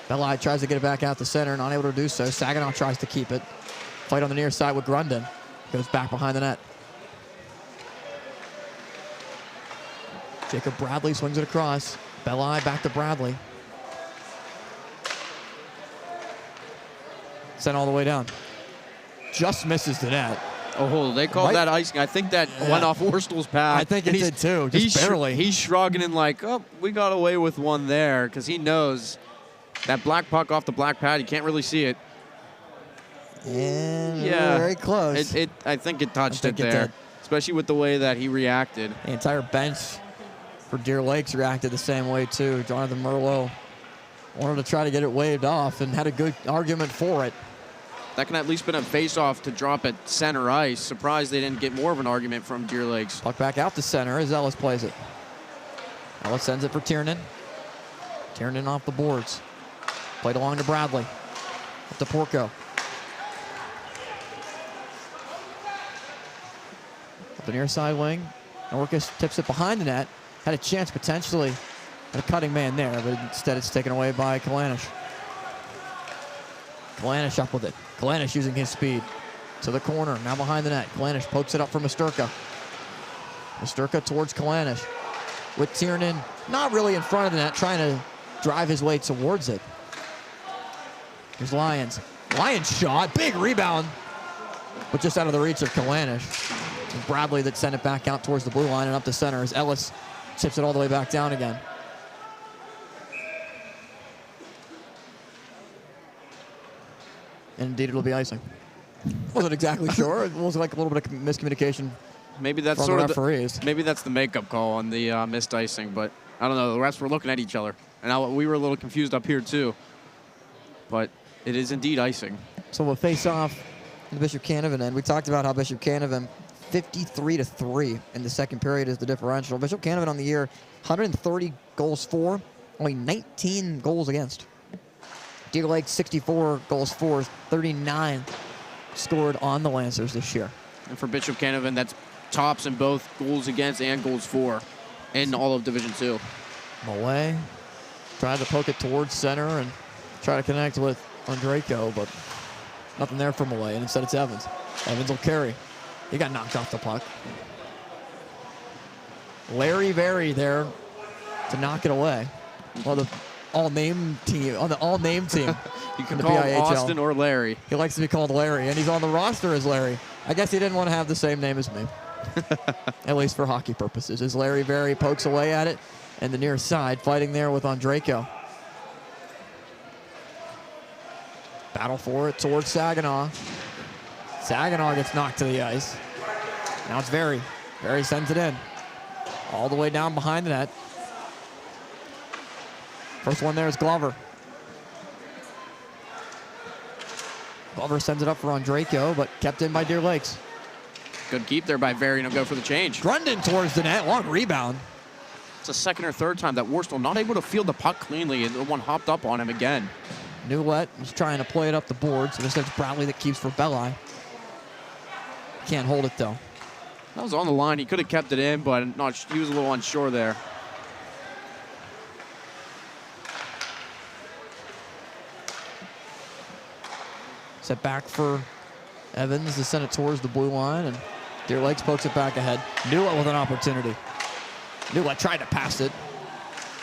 Belli tries to get it back out the center, not able to do so. Saginaw tries to keep it. Fight on the near side with Grundon. Goes back behind the net. Jacob Bradley swings it across. Belli back to Bradley. Sent all the way down. Just misses the net. Oh, they called that icing. I think that went off Worstel's pad. I think it did too, just barely. He's shrugging and like, oh, we got away with one there, because he knows that black puck off the black pad, you can't really see it. And very close. I think it touched it there, especially with the way that he reacted. The entire bench for Deer Lakes reacted the same way too. Jonathan Merlot wanted to try to get it waved off and had a good argument for it. That can at least been a face-off to drop at center ice. Surprised they didn't get more of an argument from Deer Lakes. Puck back out to center as Ellis plays it. Ellis sends it for Tiernan. Tiernan off the boards. Played along to Bradley. Up to Porco. Up the near side wing. Norcus tips it behind the net. Had a chance potentially at a cutting man there, but instead it's taken away by Kalanish. Kalanish up with it. Kalanish using his speed to the corner, now behind the net. Kalanish pokes it up for Masturka. Masturka towards Kalanish. With Tiernan not really in front of the net, trying to drive his way towards it. Here's Lyons. Lyons shot, big rebound, but just out of the reach of Kalanish. And Bradley that sent it back out towards the blue line and up the center as Ellis Tips it all the way back down again. And indeed, it'll be icing. Wasn't exactly sure. It was like a little bit of miscommunication. Maybe that's from sort the of referees. maybe that's the makeup call on the missed icing, but I don't know. The refs were looking at each other, and we were a little confused up here too. But it is indeed icing. So we'll face off in the Bishop Canevin end. We talked about how Bishop Canevin 53-3 in the second period is the differential. Bishop Canevin on the year 130 goals for, only 19 goals against. Deer Lake 64 goals for, 39 scored on the Lancers this year. And for Bishop Canevin, that's tops in both goals against and goals for in all of Division II. Malay tried to poke it towards center and try to connect with Andrejko, but nothing there for Malay, and instead it's Evans. Evans will carry. He got knocked off the puck. Larry Berry there to knock it away. Well, the all-name team, on the all-name team. You can call him Austin or Larry. He likes to be called Larry, and he's on the roster as Larry. I guess he didn't want to have the same name as me, at least for hockey purposes. As Larry Berry pokes away at it, and the near side, fighting there with Andrejko. Battle for it towards Saginaw. Saginaw gets knocked to the ice. Now it's Berry. Berry sends it in. All the way down behind the net. First one there is Glover. Glover sends it up for Andrejko, but kept in by Deer Lakes. Good keep there by Berry, and he'll go for the change. Grundon towards the net, long rebound. It's the second or third time that Worstel not able to field the puck cleanly, and the one hopped up on him again. Newlett was trying to play it up the board, so this is Bradley that keeps for Belli. Can't hold it though. That was on the line. He could have kept it in, but he was a little unsure there. Set back for Evans to send it towards the blue line, and Deer Lakes pokes it back ahead. Newlett with an opportunity. Newlett tried to pass it.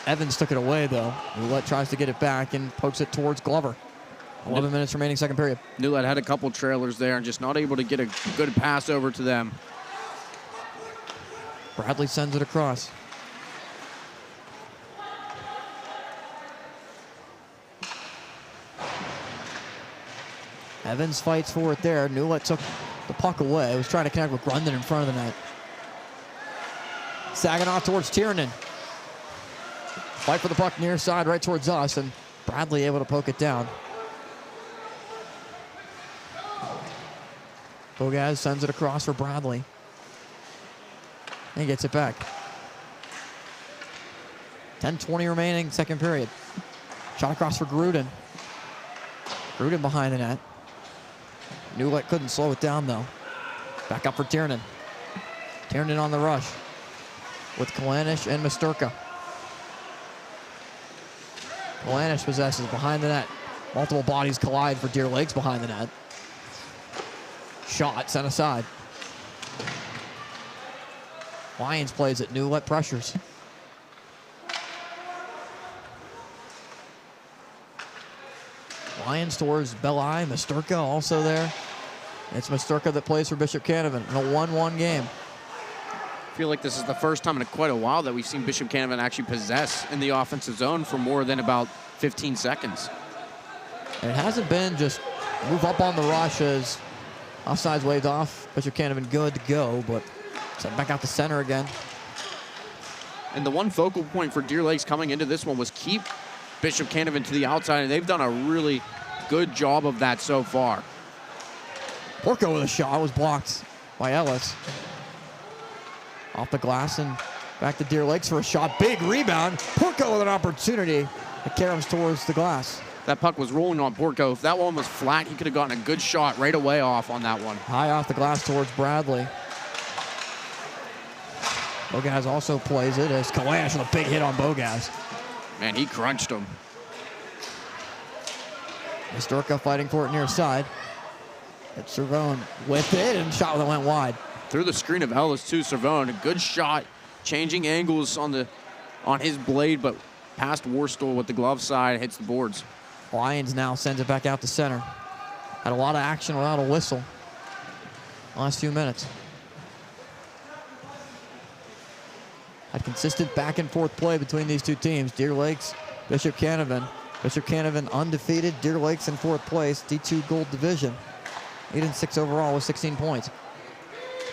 Evans took it away, though. Newlett tries to get it back and pokes it towards Glover. 11 minutes remaining, second period. Newlett had a couple trailers there and just not able to get a good pass over to them. Bradley sends it across. Evans fights for it there. Newlett took the puck away. Was trying to connect with Grundon in front of the net. Saginaw towards Tiernan. Fight for the puck near side right towards us, and Bradley able to poke it down. Bogaz sends it across for Bradley. And he gets it back. 10:20 remaining, second period. Shot across for Gruden. Gruden behind the net. Newlett couldn't slow it down, though. Back up for Tiernan. Tiernan on the rush with Kalanish and Masturka. Kalanish possesses behind the net. Multiple bodies collide for Deer Lakes behind the net. Shot sent aside. Lyons plays it. Newlett pressures. Lyons towards Belli. Masturka also there. It's Masturka that plays for Bishop Canevin in a 1-1 game. I feel like this is the first time in quite a while that we've seen Bishop Canevin actually possess in the offensive zone for more than about 15 seconds. And it hasn't been just move up on the rush as offsides waved off. Bishop Canevin good to go, but sent back out to center again. And the one focal point for Deer Lakes coming into this one was keep Bishop Canevin to the outside, and they've done a really good job of that so far. Porco with a shot was blocked by Ellis. Off the glass and back to Deer Lakes for a shot. Big rebound. Porco with an opportunity. It caroms towards the glass. That puck was rolling on Porco. If that one was flat, he could have gotten a good shot right away off on that one. High off the glass towards Bradley. Bogaz also plays it as Kalanish with a big hit on Bogaz. Man, he crunched him. Masturka fighting for it near side. It's Cervone with it, and shot that went wide. Through the screen of Ellis to Cervone. A good shot, changing angles on his blade, but past Worstel with the glove side, hits the boards. Lyons now sends it back out to center. Had a lot of action without a whistle. Last few minutes. Had consistent back and forth play between these two teams. Deer Lakes, Bishop Canevin. Bishop Canevin undefeated. Deer Lakes in 4th place, D2 Gold Division. 8-6 overall with 16 points.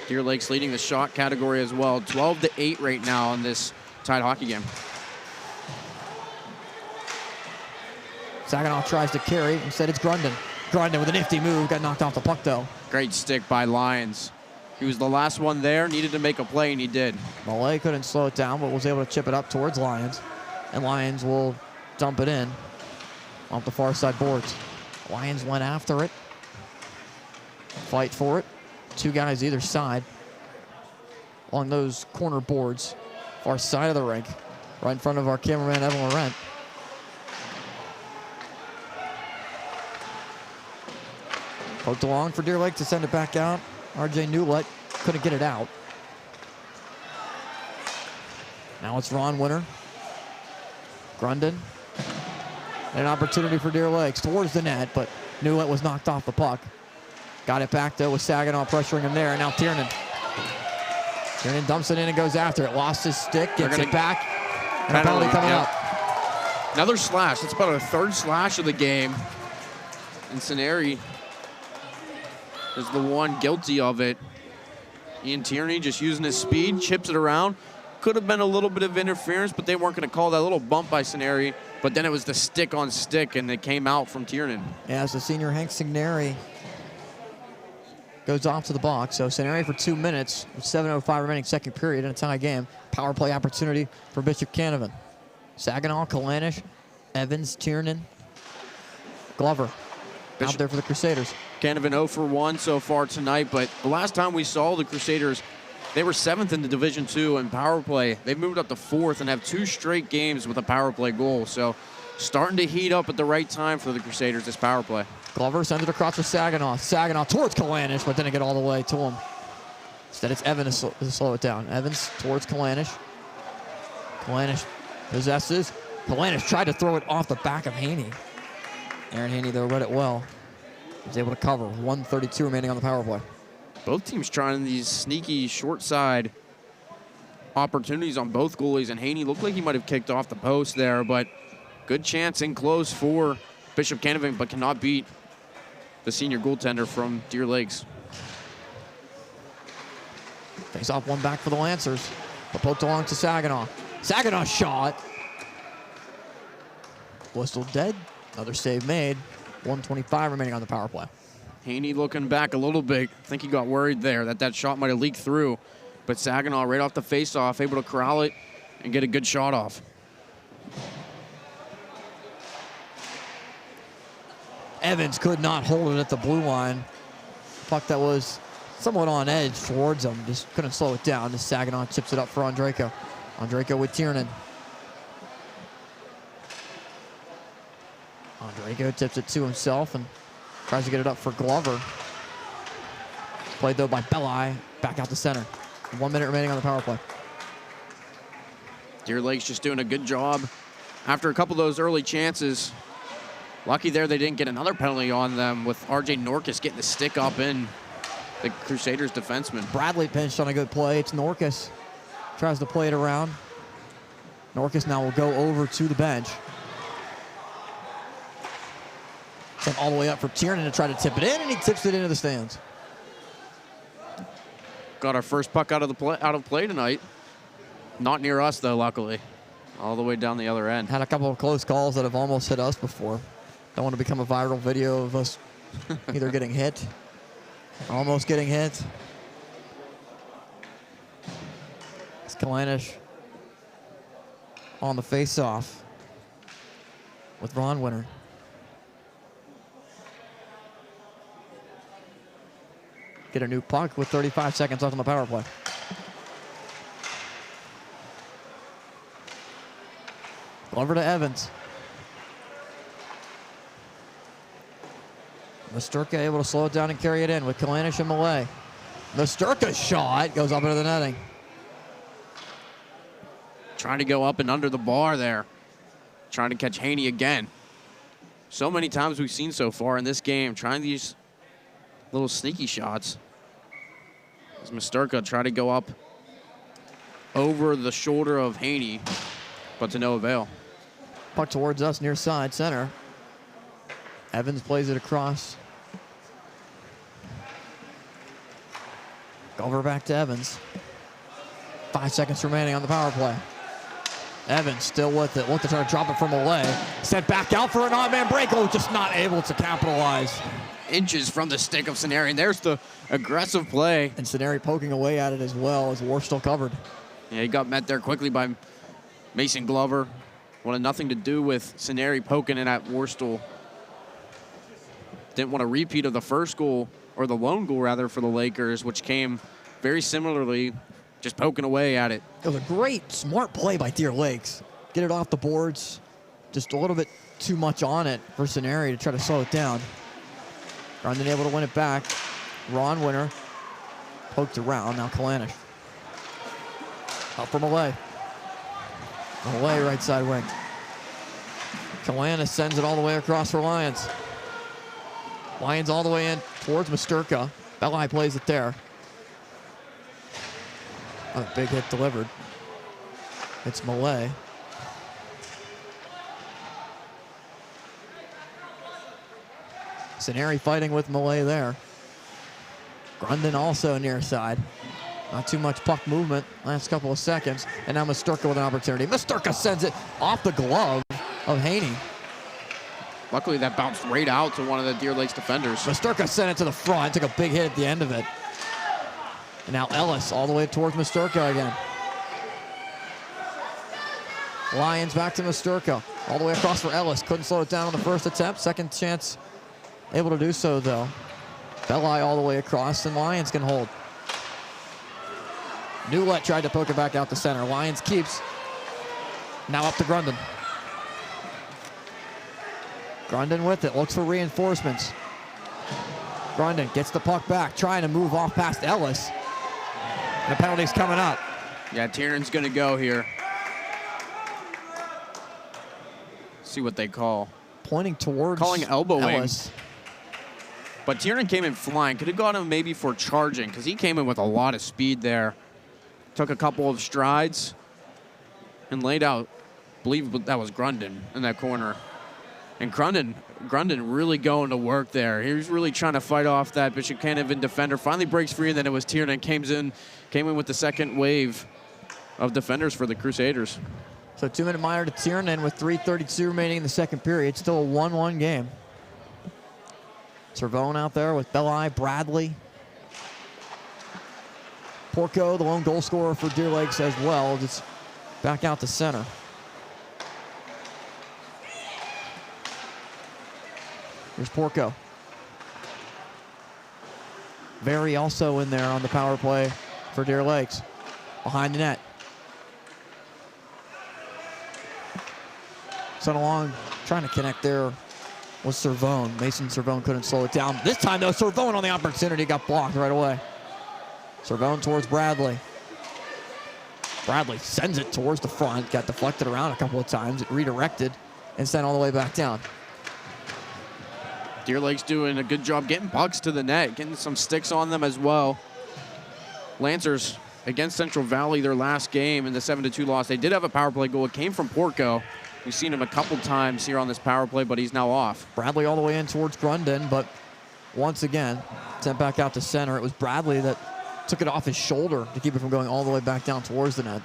Deer Lakes leading the shot category as well. 12-8 right now in this tied hockey game. Saginaw tries to carry. Instead, it's Grundon. Grundon with a nifty move. Got knocked off the puck, though. Great stick by Lyons. He was the last one there, needed to make a play, and he did. Malay couldn't slow it down, but was able to chip it up towards Lyons. And Lyons will dump it in off the far side boards. Lyons went after it. Fight for it. 2 guys either side along those corner boards. Far side of the rink. Right in front of our cameraman, Evan Laurent. Poked along for Deer Lake to send it back out. RJ Newlett couldn't get it out. Now it's Ron Winter. Grundon. And an opportunity for Deer Lakes towards the net, but Newlett was knocked off the puck. Got it back though with Saginaw pressuring him there, and now Tiernan. Tiernan dumps it in and goes after it. Lost his stick, gets it back. And a penalty coming up. Another slash. That's about a 3rd slash of the game. And Saneri is the one guilty of it. Ian Tierney just using his speed, chips it around. Could have been a little bit of interference, but they weren't going to call that little bump by Saneri. But then it was the stick on stick, and it came out from Tiernan. Yeah, so senior Hank Signeri goes off to the box. So Signeri for 2 minutes with 7:05 remaining 2nd period in a tie game. Power play opportunity for Bishop Canevin. Saginaw, Kalanish, Evans, Tiernan, Glover out there for the Crusaders. Canevin 0 for 1 so far tonight, but the last time we saw the Crusaders, they were 7th in the Division II in power play. They've moved up to 4th and have 2 straight games with a power play goal. So starting to heat up at the right time for the Crusaders, this power play. Glover sends it across for Saginaw. Saginaw towards Kalanish, but didn't get all the way to him. Instead, it's Evans to slow it down. Evans towards Kalanish. Kalanish possesses. Kalanish tried to throw it off the back of Haney. Aaron Haney, though, read it well. He was able to cover. 1:32 remaining on the power play. Both teams trying these sneaky short side opportunities on both goalies, and Haney looked like he might have kicked off the post there, but good chance in close for Bishop Canevin, but cannot beat the senior goaltender from Deer Lakes. Face off one back for the Lancers, but poked along to Saginaw. Saginaw shot. Whistle dead. Another save made. 1:25 remaining on the power play. Haney looking back a little bit. I think he got worried there that shot might have leaked through. But Saginaw right off the face-off, able to corral it and get a good shot off. Evans could not hold it at the blue line. Puck that was somewhat on edge towards him. Just couldn't slow it down. Just Saginaw chips it up for Andrejko. Andrejko with Tiernan. Andrejko tips it to himself and tries to get it up for Glover. Played though by Belli, back out to center. 1 minute remaining on the power play. Deer Lakes just doing a good job. After a couple of those early chances, lucky there they didn't get another penalty on them with RJ Norkus getting the stick up in the Crusaders defenseman. Bradley pinched on a good play. It's Norkus. Tries to play it around. Norkus now will go over to the bench. Sent all the way up for Tiernan to try to tip it in, and he tips it into the stands. Got our first puck out of play tonight. Not near us though, luckily. All the way down the other end. Had a couple of close calls that have almost hit us before. Don't want to become a viral video of us either getting hit, almost getting hit. It's Kalanish on the face-off with Ron Winter. Get a new puck with 35 seconds left on the power play. Over to Evans. Masturka able to slow it down and carry it in with Kalanish and Malay. Masturka's shot goes up into the netting. Trying to go up and under the bar there. Trying to catch Haney again. So many times we've seen so far in this game, trying these little sneaky shots. As Masturka try to go up over the shoulder of Haney, but to no avail. Puck towards us near side center. Evans plays it across. Over back to Evans. 5 seconds remaining on the power play. Evans still with it. Look to try to drop it from away. Sent back out for an odd man break. Oh, just not able to capitalize. Inches from the stick of Saneri, and there's the aggressive play. And Saneri poking away at it as well as War still covered. Yeah, he got met there quickly by Mason Glover. Wanted nothing to do with Saneri poking it at Worstel. Didn't want a repeat of the first goal, or the lone goal rather, for the Lakers, which came very similarly, just poking away at it. It was a great, smart play by Deer Lakes. Get it off the boards. Just a little bit too much on it for Saneri to try to slow it down. Grundon able to win it back. Ron Winter poked around. Now Kalanish. Up from Malay. Malay right side wing. Kalanish sends it all the way across for Lions. Lions all the way in towards Masturka. Belli plays it there. A big hit delivered. It's Malay. Saneri fighting with Malay there. Grundon also near side. Not too much puck movement last couple of seconds. And now Masturka with an opportunity. Masturka sends it off the glove of Haney. Luckily, that bounced right out to one of the Deer Lakes defenders. Masturka sent it to the front, took a big hit at the end of it. And now Ellis all the way towards Masturka again. Lions back to Masturka. All the way across for Ellis. Couldn't slow it down on the first attempt. Second chance able to do so, though. Belli all the way across, and Lions can hold. Newlett tried to poke it back out the center. Lions keeps. Now up to Grundon. Grundon with it, looks for reinforcements. Grundon gets the puck back, trying to move off past Ellis. And the penalty's coming up. Yeah, Tiernan's gonna go here. See what they call. Pointing towards Calling elbowing. Ellis. But Tiernan came in flying. Could have got him maybe for charging, because he came in with a lot of speed there. Took a couple of strides and laid out, I believe that was Grundon in that corner. And Grundon really going to work there. He was really trying to fight off that Bishop Canevin defender. Finally breaks free, and then it was Tiernan came in with the second wave of defenders for the Crusaders. So 2-minute minor to Tiernan with 3:32 remaining in the second period. Still a 1-1 game. Cervone out there with Belli, Bradley. Porco, the lone goal scorer for Deer Lakes as well, just back out to center. Here's Porco. Very also in there on the power play for Deer Lakes. Behind the net. Sent along, trying to connect there was Cervone. Mason Cervone couldn't slow it down. This time, though, Cervone on the opportunity got blocked right away. Cervone towards Bradley. Bradley sends it towards the front. Got deflected around a couple of times. It redirected and sent all the way back down. Deer Lakes doing a good job getting pucks to the net, getting some sticks on them as well. Lancers against Central Valley, their last game in the 7-2 loss. They did have a power play goal. It came from Porco. We've seen him a couple times here on this power play, but he's now off. Bradley all the way in towards Grundon, but once again, sent back out to center. It was Bradley that took it off his shoulder to keep it from going all the way back down towards the net.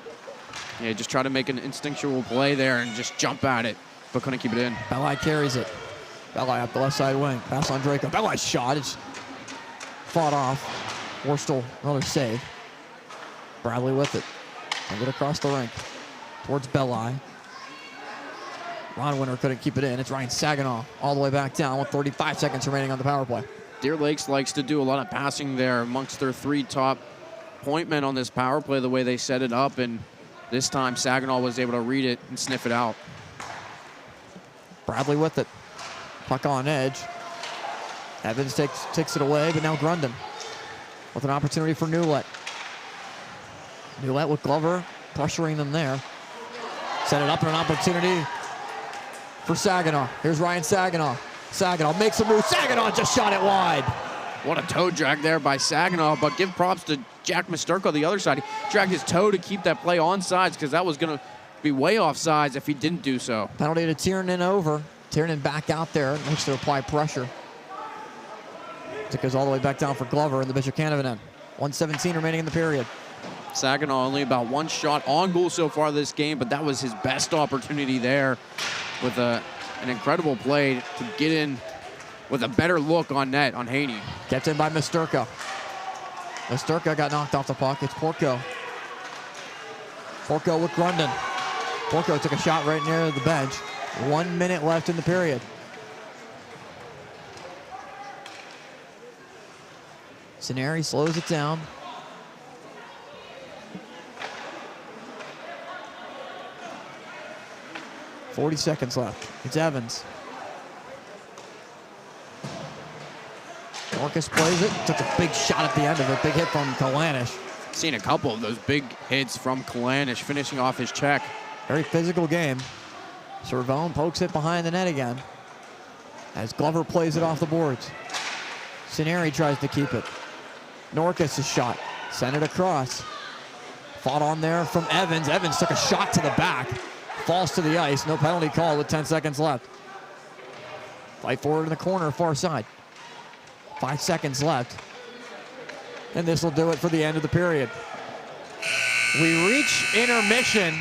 Yeah, just try to make an instinctual play there and just jump at it, but couldn't keep it in. Belli carries it. Belli up the left side wing. Pass on Draco. Belli's shot. It's fought off. Worstel, another save. Bradley with it. Send it across the rink towards Belli. Ron Winter couldn't keep it in. It's Ryan Saginaw all the way back down with 35 seconds remaining on the power play. Deer Lakes likes to do a lot of passing there amongst their three top point men on this power play, the way they set it up, and this time Saginaw was able to read it and sniff it out. Bradley with it. Puck on edge. Evans takes it away, but now Grundon with an opportunity for Newlett. Newlett with Glover pressuring them there. Set it up in an opportunity for Saginaw. Here's Ryan Saginaw. Saginaw makes a move. Saginaw just shot it wide. What a toe drag there by Saginaw, but give props to Jack Misterko the other side. He dragged his toe to keep that play onside because that was going to be way offsides if he didn't do so. Penalty to Tiernan over. Tiernan back out there, looks to apply pressure. It goes all the way back down for Glover in the Bishop Canevin end. 1:17 remaining in the period. Saginaw only about one shot on goal so far this game, but that was his best opportunity there with an incredible play to get in with a better look on net on Haney. Kept in by Misterko. Misterko got knocked off the puck. It's Porco. Porco with Grundon. Porco took a shot right near the bench. 1 minute left in the period. Ceneri slows it down. .40 seconds left. It's Evans. Marcus plays it. Took a big shot at the end of it. Big hit from Kalanish. Seen a couple of those big hits from Kalanish finishing off his check. Very physical game. Cervone pokes it behind the net again as Glover plays it off the boards. Ceneri tries to keep it. Norcus' shot. Sent it across. Fought on there from Evans. Evans took a shot to the back. Falls to the ice. No penalty call with 10 seconds left. Fight forward in the corner, far side. 5 seconds left. And this will do it for the end of the period. We reach intermission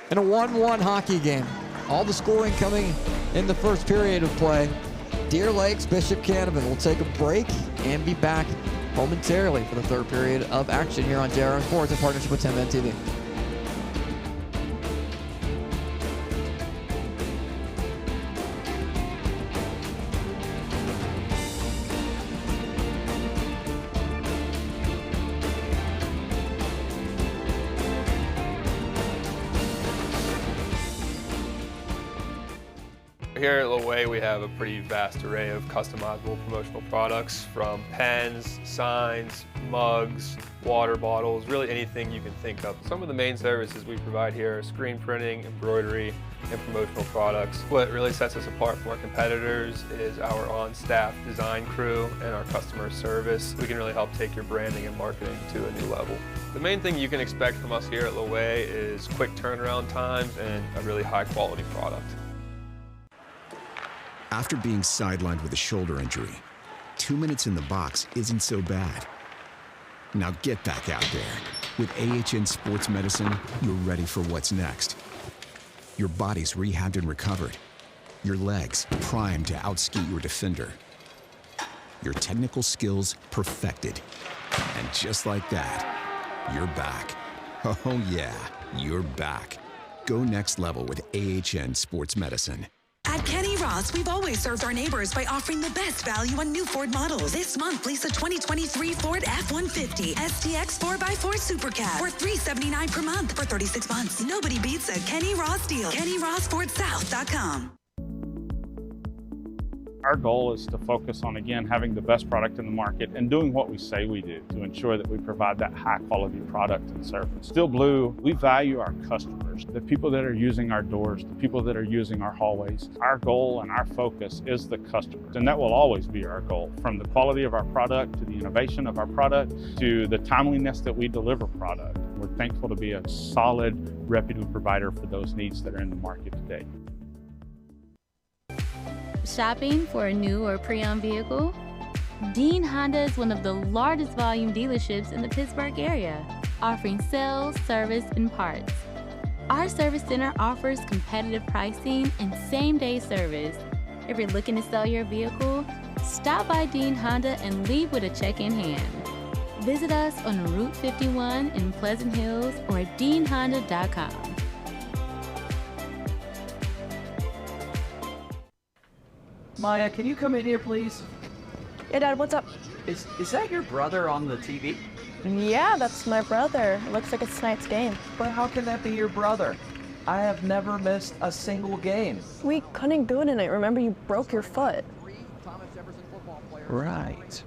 in a 1-1 hockey game. All the scoring coming in the first period of play. Deer Lakes, Bishop Canevin will take a break and be back momentarily for the third period of action here on JRN Sports in partnership with Tenband TV. Here at Little Way, we have a pretty vast array of customizable promotional products, from pens, signs, mugs, water bottles, really anything you can think of. Some of the main services we provide here are screen printing, embroidery, and promotional products. What really sets us apart from our competitors is our on-staff design crew and our customer service. We can really help take your branding and marketing to a new level. The main thing you can expect from us here at Little Way is quick turnaround times and a really high-quality product. After being sidelined with a shoulder injury, 2 minutes in the box isn't so bad. Now get back out there. With AHN Sports Medicine, you're ready for what's next. Your body's rehabbed and recovered. Your legs primed to outskate your defender. Your technical skills perfected. And just like that, you're back. Oh yeah, you're back. Go next level with AHN Sports Medicine. At Kenny Ross, we've always served our neighbors by offering the best value on new Ford models. This month, lease a 2023 Ford F-150 STX 4x4 Super Cab for $379 per month for 36 months. Nobody beats a Kenny Ross deal. KennyRossFordSouth.com. Our goal is to focus on, again, having the best product in the market and doing what we say we do to ensure that we provide that high-quality product and service. Still Blue, we value our customers, the people that are using our doors, the people that are using our hallways. Our goal and our focus is the customers, and that will always be our goal, from the quality of our product to the innovation of our product to the timeliness that we deliver product. We're thankful to be a solid, reputable provider for those needs that are in the market today. Shopping for a new or pre-owned vehicle? Dean Honda is one of the largest volume dealerships in the Pittsburgh area, offering sales, service, and parts. Our service center offers competitive pricing and same-day service. If you're looking to sell your vehicle, stop by Dean Honda and leave with a check in hand. Visit us on Route 51 in Pleasant Hills or at deanhonda.com. Maya, can you come in here, please? Yeah, Dad, what's up? Is that your brother on the TV? Yeah, that's my brother. It looks like it's tonight's game. But how can that be your brother? I have never missed a single game. We couldn't go tonight. Remember, you broke your foot. Right.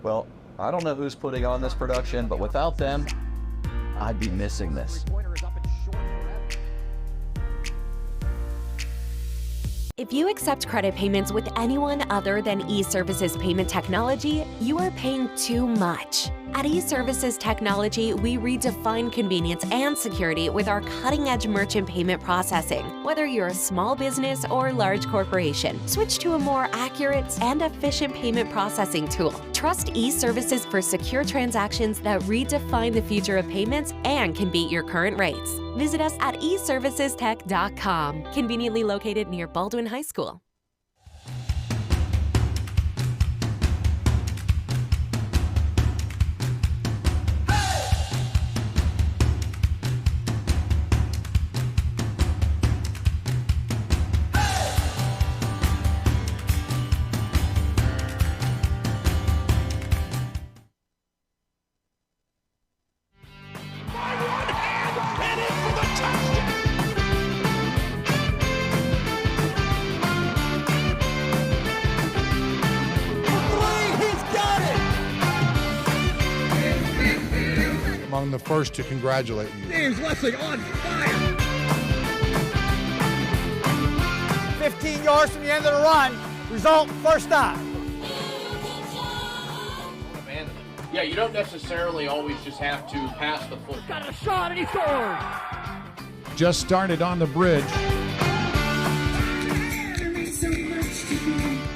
Well, I don't know who's putting on this production, but without them, I'd be missing this. If you accept credit payments with anyone other than eServices Payment Technology, you are paying too much. At eServices Technology, we redefine convenience and security with our cutting-edge merchant payment processing. Whether you're a small business or large corporation, switch to a more accurate and efficient payment processing tool. Trust eServices for secure transactions that redefine the future of payments and can beat your current rates. Visit us at eservicestech.com, conveniently located near Baldwin High School. Among the first to congratulate you. James Leslie on fire. 15 yards from the end of the run. Result, first down. Yeah, you don't necessarily always just have to pass the foot. Got a shot and he scored. Just started on the bridge.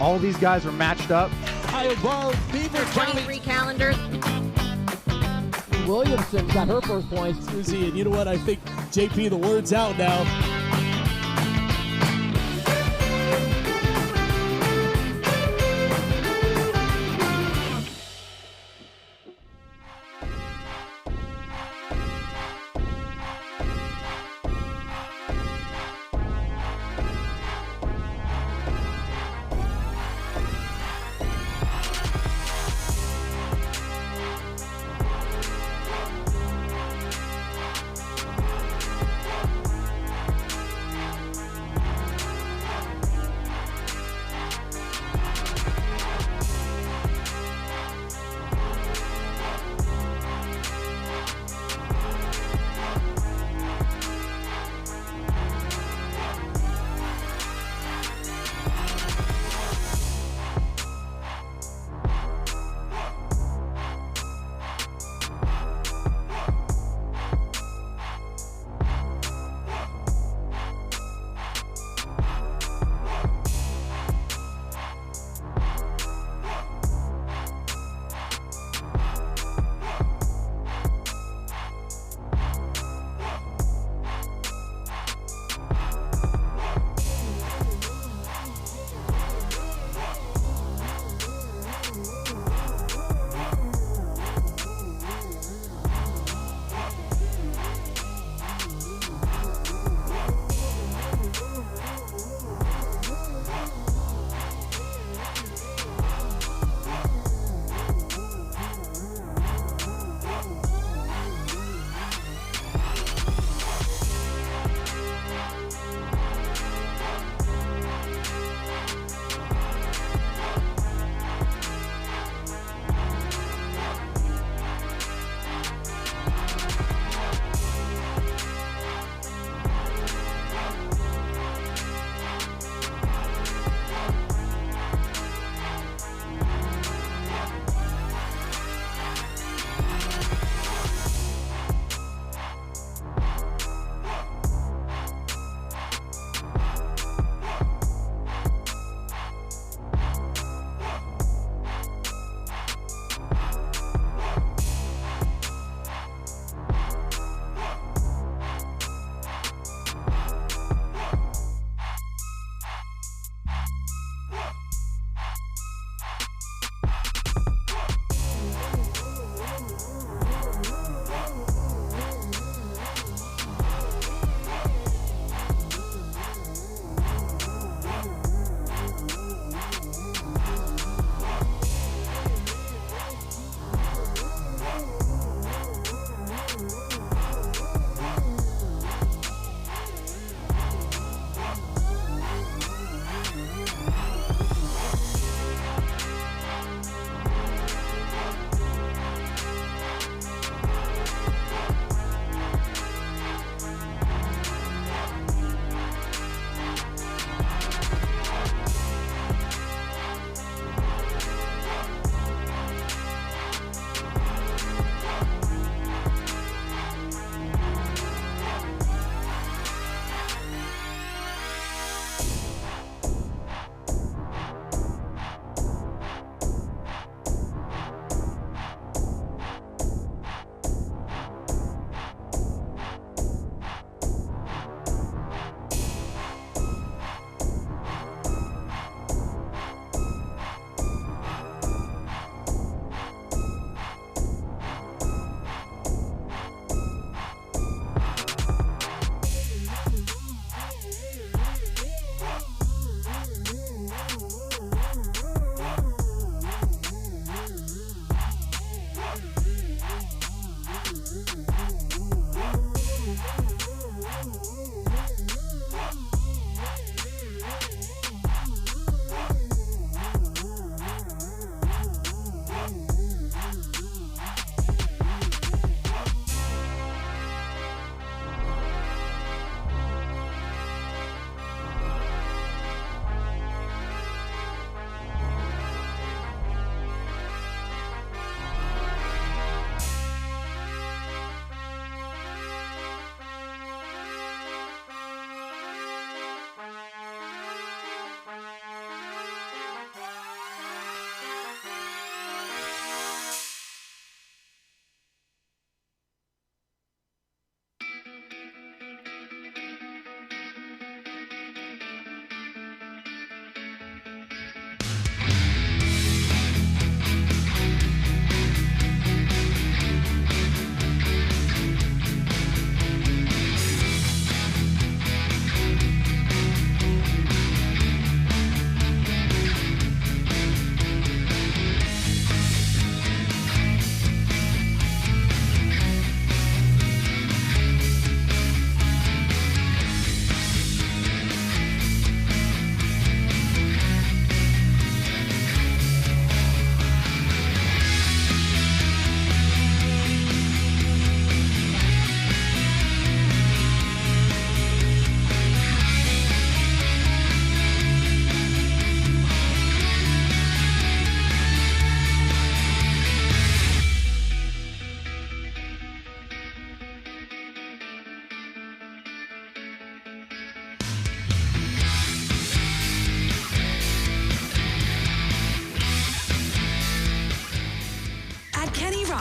All these guys are matched up. High above Beaver County. 23 calendars. Williamson got her first points. Susie, and you know what? I think, JP, the word's out now.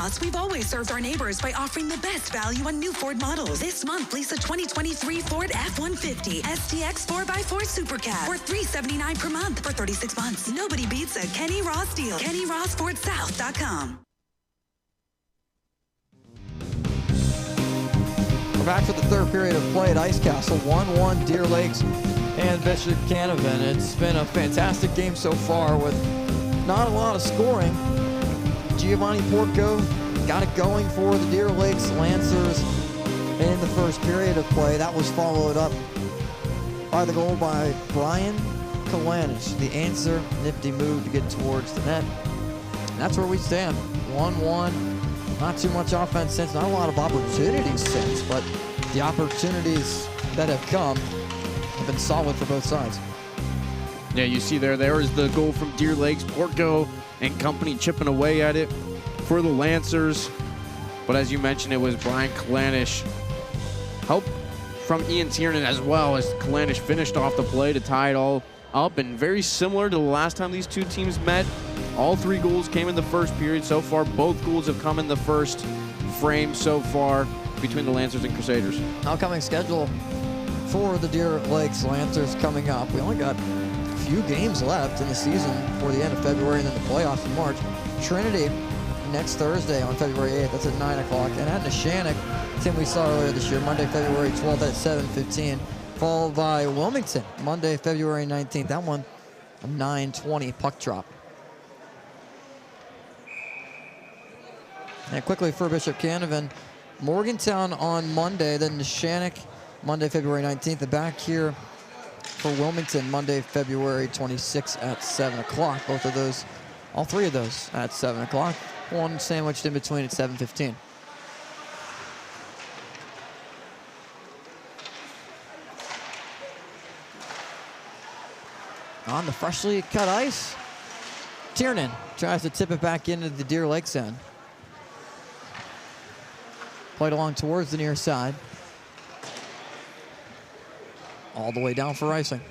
Ross, we've always served our neighbors by offering the best value on new Ford models. This month, lease a 2023 Ford F-150 STX 4x4 Super Cab for $379 per month for 36 months. Nobody beats a Kenny Ross deal. KennyRossFordSouth.com. We're back for the third period of play at Ice Castle. 1-1 Deer Lakes and Bishop Canevin. It's been a fantastic game so far with not a lot of scoring. Giovanni Porco got it going for the Deer Lakes Lancers in the first period of play. That was followed up by the goal by Brian Kalanish. The answer, nifty move to get towards the net. And that's where we stand. 1-1. Not too much offense since, not a lot of opportunities since, but the opportunities that have come have been solid for both sides. Yeah, you see there is the goal from Deer Lakes. Porco and company chipping away at it for the Lancers. But as you mentioned, it was Brian Kalanish. Help from Ian Tiernan as well, as Kalanish finished off the play to tie it all up. And very similar to the last time these two teams met, all three goals came in the first period so far. Both goals have come in the first frame so far between the Lancers and Crusaders. Upcoming schedule for the Deer Lakes Lancers coming up. We only got a few games left in the season for the end of February and then the playoffs in March. Trinity next Thursday on February 8th. That's at 9 o'clock. And at Neshannock, team we saw earlier this year, Monday, February 12th at 7:15. Followed by Wilmington, Monday, February 19th. That one, a 9:20 puck drop. And quickly for Bishop Canevin, Morgantown on Monday, then Neshannock, Monday, February 19th. And back here for Wilmington, Monday, February 26th at 7 o'clock. Both of those, all three of those at 7 o'clock. One sandwiched in between at 7:15. On the freshly cut ice, Tiernan tries to tip it back into the Deer Lakes end. Played along towards the near side. All the way down for icing.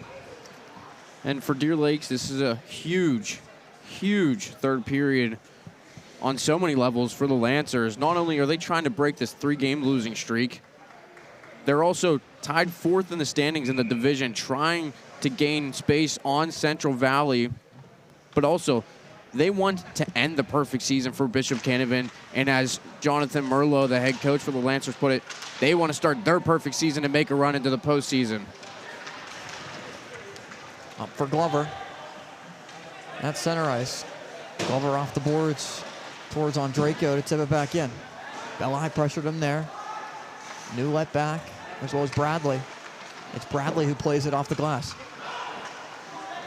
And for Deer Lakes, this is a huge, huge third period on so many levels for the Lancers. Not only are they trying to break this 3-game losing streak, they're also tied fourth in the standings in the division, trying to gain space on Central Valley, but also they want to end the perfect season for Bishop Canevin. And as Jonathan Merlot, the head coach for the Lancers, put it, they want to start their perfect season and make a run into the postseason. Up for Glover at center ice. Glover off the boards towards Andrejko to tip it back in. Belli pressured him there. New let back, as well as Bradley. It's Bradley who plays it off the glass.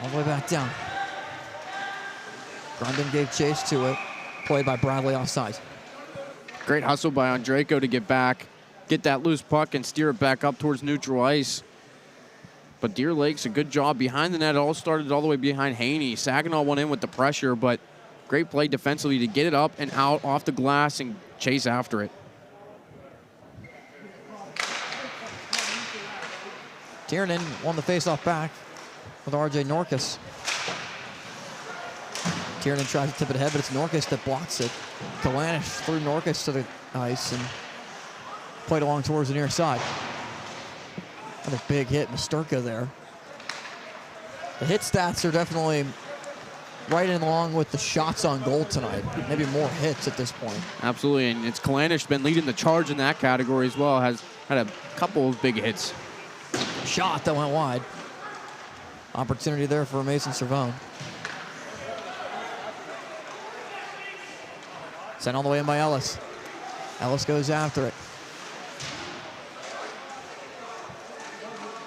All the way back down. Grundon gave chase to it. Played by Bradley offside. Great hustle by Andrejko to get back, get that loose puck and steer it back up towards neutral ice. But Deer Lakes, a good job behind the net. It all started all the way behind Haney. Saginaw went in with the pressure, but great play defensively to get it up and out off the glass and chase after it. Tiernan won the faceoff back with R.J. Norkus. Tiernan tries to tip it ahead, but it's Norkus that blocks it. Kalanish threw Norkus to the ice and played along towards the near side. Another big hit, Misterka there. The hit stats are definitely right in along with the shots on goal tonight. Maybe more hits at this point. Absolutely, and it's Kalanish been leading the charge in that category as well. Has had a couple of big hits. Shot that went wide. Opportunity there for Mason Cervone. Sent all the way in by Ellis. Ellis goes after it.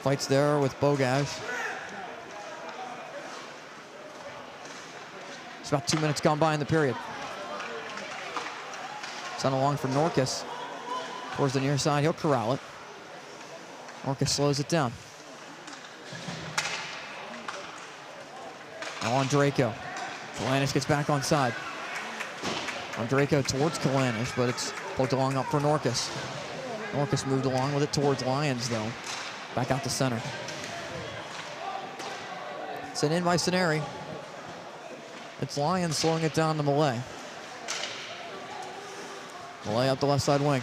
Fights there with Bogash. It's about 2 minutes gone by in the period. Sent along for Norkus. Towards the near side, he'll corral it. Norkus slows it down. Now Andrejko. Kalanish gets back on side. Andrejko towards Kalanish, but it's poked along up for Norkus. Norkus moved along with it towards Lyons, though. Back out to center. Sent in by Saneri. It's Lyons slowing it down to Millay. Malay up the left side wing.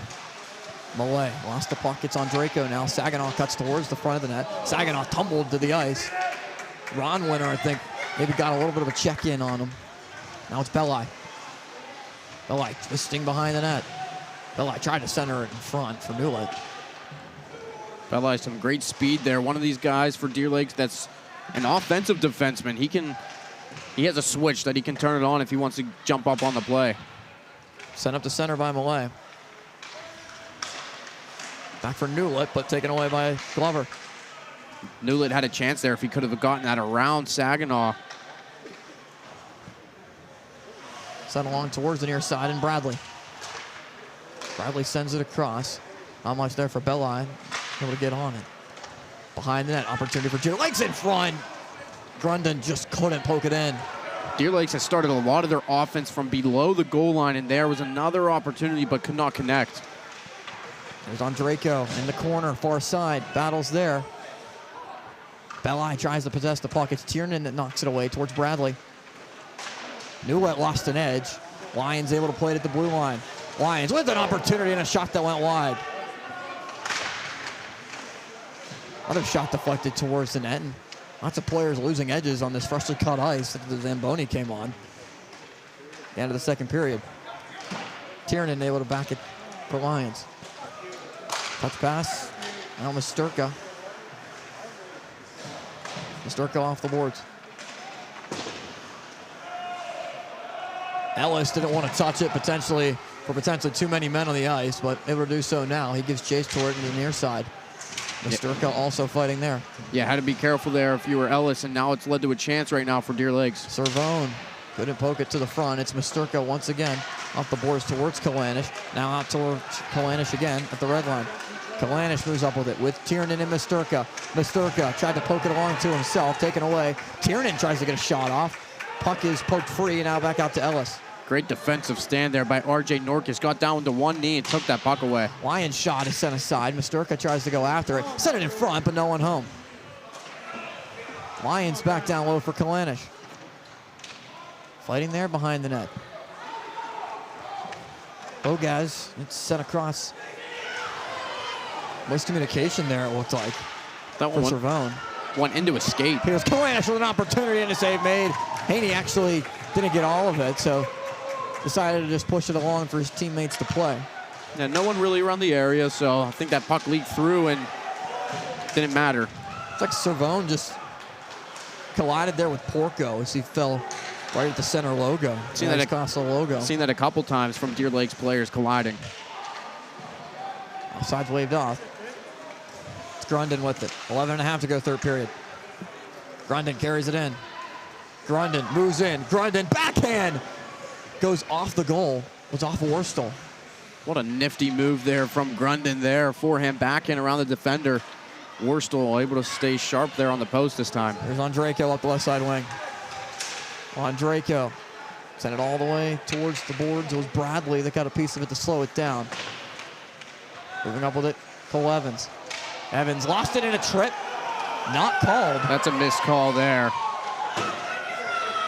Malay lost the puck. It's on Draco now. Saginaw cuts towards the front of the net. Saginaw tumbled to the ice. Ron Winter, I think, maybe got a little bit of a check-in on him. Now it's Belli. Belli twisting behind the net. Belli tried to center it in front for Newlet. Belli, some great speed there. One of these guys for Deer Lakes that's an offensive defenseman. He has a switch that he can turn it on if he wants to jump up on the play. Sent up to center by Malay. Back for Newlet, but taken away by Glover. Newlet had a chance there if he could have gotten that around Saginaw. Sent along towards the near side, and Bradley. Bradley sends it across. Not much there for Belli. Able to get on it. Behind the net, opportunity for Deer Lakes in front. Grundon just couldn't poke it in. Deer Lakes has started a lot of their offense from below the goal line, and there was another opportunity but could not connect. There's on Draco in the corner, far side. Battles there. Belli tries to possess the puck. It's Tiernan that knocks it away towards Bradley. Newlet lost an edge. Lyons able to play it at the blue line. Lyons with an opportunity and a shot that went wide. Another shot deflected towards the net, and lots of players losing edges on this freshly cut ice that the Zamboni came on. The end of the second period. Tiernan able to back it for Lyons. Touch pass. Now Misterka. Misterka off the boards. Ellis didn't want to touch it potentially too many men on the ice, but able to do so now. He gives chase toward it in the near side. Misterka also fighting there. Yeah, had to be careful there if you were Ellis, and now it's led to a chance right now for Deer Lakes. Servone couldn't poke it to the front. It's Misterka once again off the boards towards Kalanish. Now out towards Kalanish again at the red line. Kalanish moves up with it with Tiernan and Misterka. Misterka tried to poke it along to himself, taken away. Tiernan tries to get a shot off. Puck is poked free, now back out to Ellis. Great defensive stand there by R.J. Norkus. Got down to one knee and took that puck away. Lyon's shot is sent aside. Misterka tries to go after it. Set it in front, but no one home. Lyons back down low for Kalanish. Fighting there behind the net. Bogaz, it's sent across. Miscommunication there, it looked like. That for one Servone. Went into a skate. Here's Kalanish with an opportunity and a save made. Haney actually didn't get all of it, so decided to just push it along for his teammates to play. Yeah, no one really around the area, so I think that puck leaked through and didn't matter. It's like Servone just collided there with Porco as he fell right at the center logo. Seen that Castle logo. Seen that a couple times from Deer Lakes players colliding. Offsides waved off. It's Grundon with it. 11.5 to go, third period. Grundon carries it in. Grundon moves in. Grundon backhand goes off the goal. Was off Worstel. What a nifty move there from Grundon there. Forehand backhand around the defender. Worstel able to stay sharp there on the post this time. There's Andrejko up the left side wing. Andrejko sent it all the way towards the boards. It was Bradley that got a piece of it to slow it down. Moving up with it, Cole Evans. Evans lost it in a trip. Not called. That's a missed call there.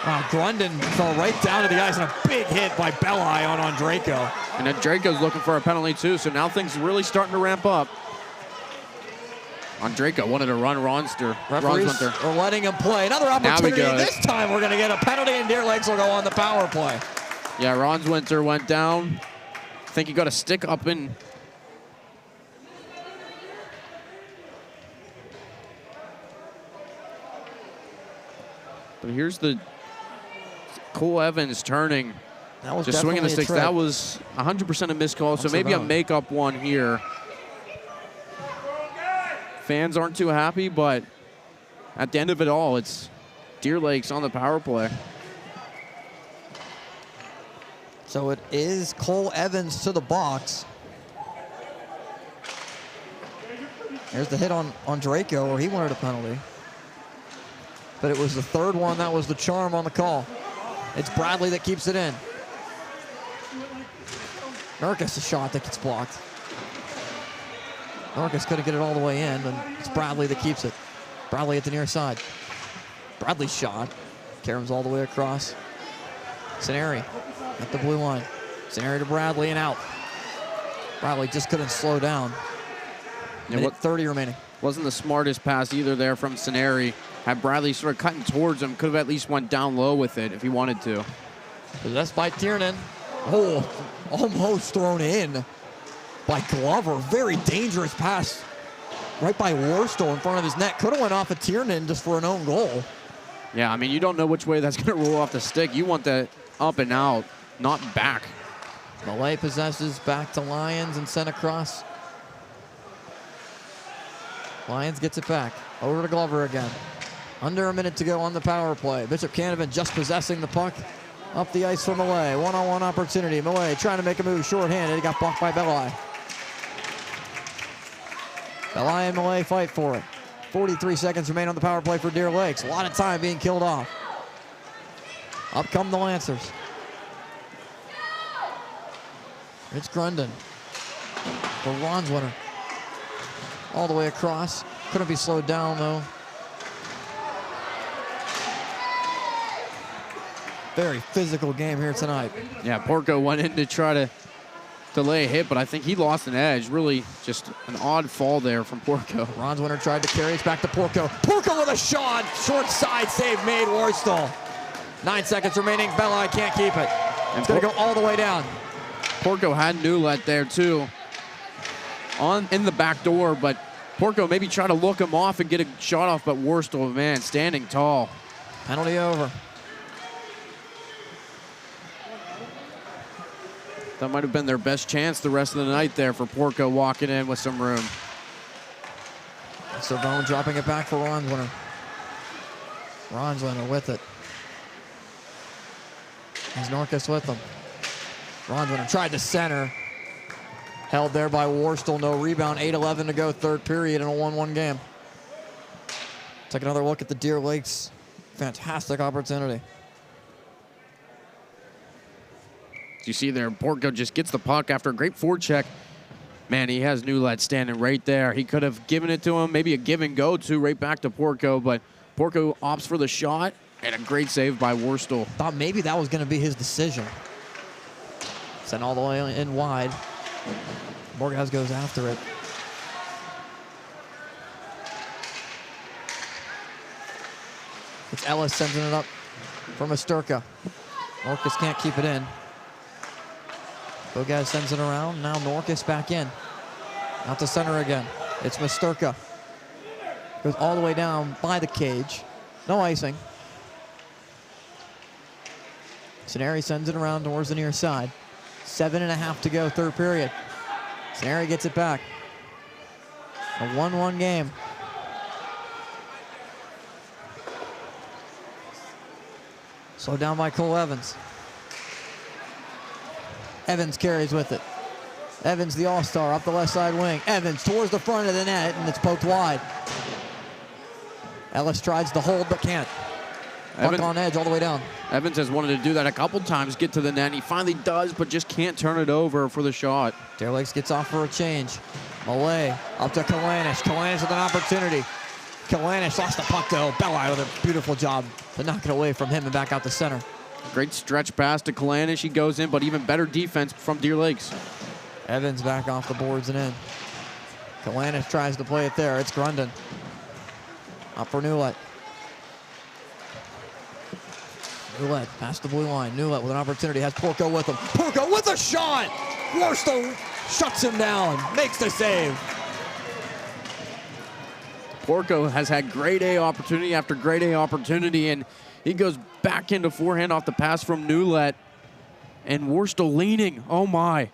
Wow, Grundon fell right down to the ice, and a big hit by Belli on Andrejko. And Andrejko's looking for a penalty too, so now things are really starting to ramp up. Andrejko wanted to run Ronster. Referees are letting him play. Another opportunity. This time we're going to get a penalty, and Deer Lakes will go on the power play. Yeah, Ronswinter went down. I think he got a stick up in. But here's the Cole Evans turning. That was just swinging the sticks. Trip. That was 100% a missed call, so maybe a make-up one here. Fans aren't too happy, but at the end of it all, it's Deer Lakes on the power play. So it is Cole Evans to the box. There's the hit on Draco, where he wanted a penalty. But it was the third one that was the charm on the call. It's Bradley that keeps it in. Nurkic, a shot that gets blocked. Nurkic couldn't get it all the way in, but it's Bradley that keeps it. Bradley at the near side. Bradley's shot. Carries all the way across. Saneri at the blue line. Saneri to Bradley and out. Bradley just couldn't slow down. Minute 30 remaining. Wasn't the smartest pass either there from Canevin. Had Bradley sort of cutting towards him, could have at least went down low with it if he wanted to. Possessed by Tiernan. Oh, almost thrown in by Glover. Very dangerous pass right by Worstel in front of his net. Could have went off of Tiernan just for an own goal. Yeah, I mean, you don't know which way that's going to roll off the stick. You want that up and out, not back. Malay possesses back to Lyons and sent across. Lyons gets it back. Over to Glover again. Under a minute to go on the power play. Bishop Canevin just possessing the puck. Up the ice for Malay. One-on-one opportunity. Malay trying to make a move short-handed. He got blocked by Belli. Belli and Malay fight for it. 43 seconds remain on the power play for Deer Lakes. A lot of time being killed off. Up come the Lancers. It's Grundon for Ronswinter. All the way across. Couldn't be slowed down, though. Very physical game here tonight. Yeah, Porco went in to try to delay a hit, but I think he lost an edge. Really just an odd fall there from Porco. Ronswinter tried to carry it back to Porco. Porco with a shot. Short side save made. Worstel. 9 seconds remaining. Belli can't keep it. It's going to go all the way down. Porco had Newlet there, too. In the back door, but Porco maybe tried to look him off and get a shot off, but Worstel, man, standing tall. Penalty over. That might have been their best chance the rest of the night there for Porco walking in with some room. Savone dropping it back for Ronswinter. Ronswinter with it. He's Norcus with him. Ronswinter tried to center. Held there by Worstel, no rebound. 8:11 to go, third period in a 1-1 game. Take another look at the Deer Lakes. Fantastic opportunity. You see there, Porco just gets the puck after a great forecheck. Man, he has Newlet standing right there. He could have given it to him, maybe a give and go to right back to Porco, but Porco opts for the shot and a great save by Worstel. Thought maybe that was going to be his decision. Sent all the way in wide. Borghaus goes after it. It's Ellis sending it up for Masturka. Norcus can't keep it in. Borghaus sends it around. Now Norcus back in. Out to center again. It's Masturka. Goes all the way down by the cage. No icing. Canevin sends it around towards the near side. 7.5 to go, third period. Canevin gets it back. A 1-1 game. Slowed down by Cole Evans. Evans carries with it. Evans, the all-star, up the left side wing. Evans towards the front of the net, and it's poked wide. Ellis tries to hold, but can't. Puck on edge all the way down. Evans has wanted to do that a couple times, get to the net, and he finally does, but just can't turn it over for the shot. Deer Lakes gets off for a change. Malay up to Kalanish. Kalanish with an opportunity. Kalanish lost the puck, though. Belli with a beautiful job to knock it away from him and back out the center. Great stretch pass to Kalanish. He goes in, but even better defense from Deer Lakes. Evans back off the boards and in. Kalanish tries to play it there. It's Grundon. Up for Newlet. Newlet past the blue line. Newlet with an opportunity. Has Porco with him. Porco with a shot! Worstel shuts him down. Makes the save. Porco has had grade A opportunity after grade A opportunity, and he goes back into forehand off the pass from Newlet. And Worstel leaning. Oh, my.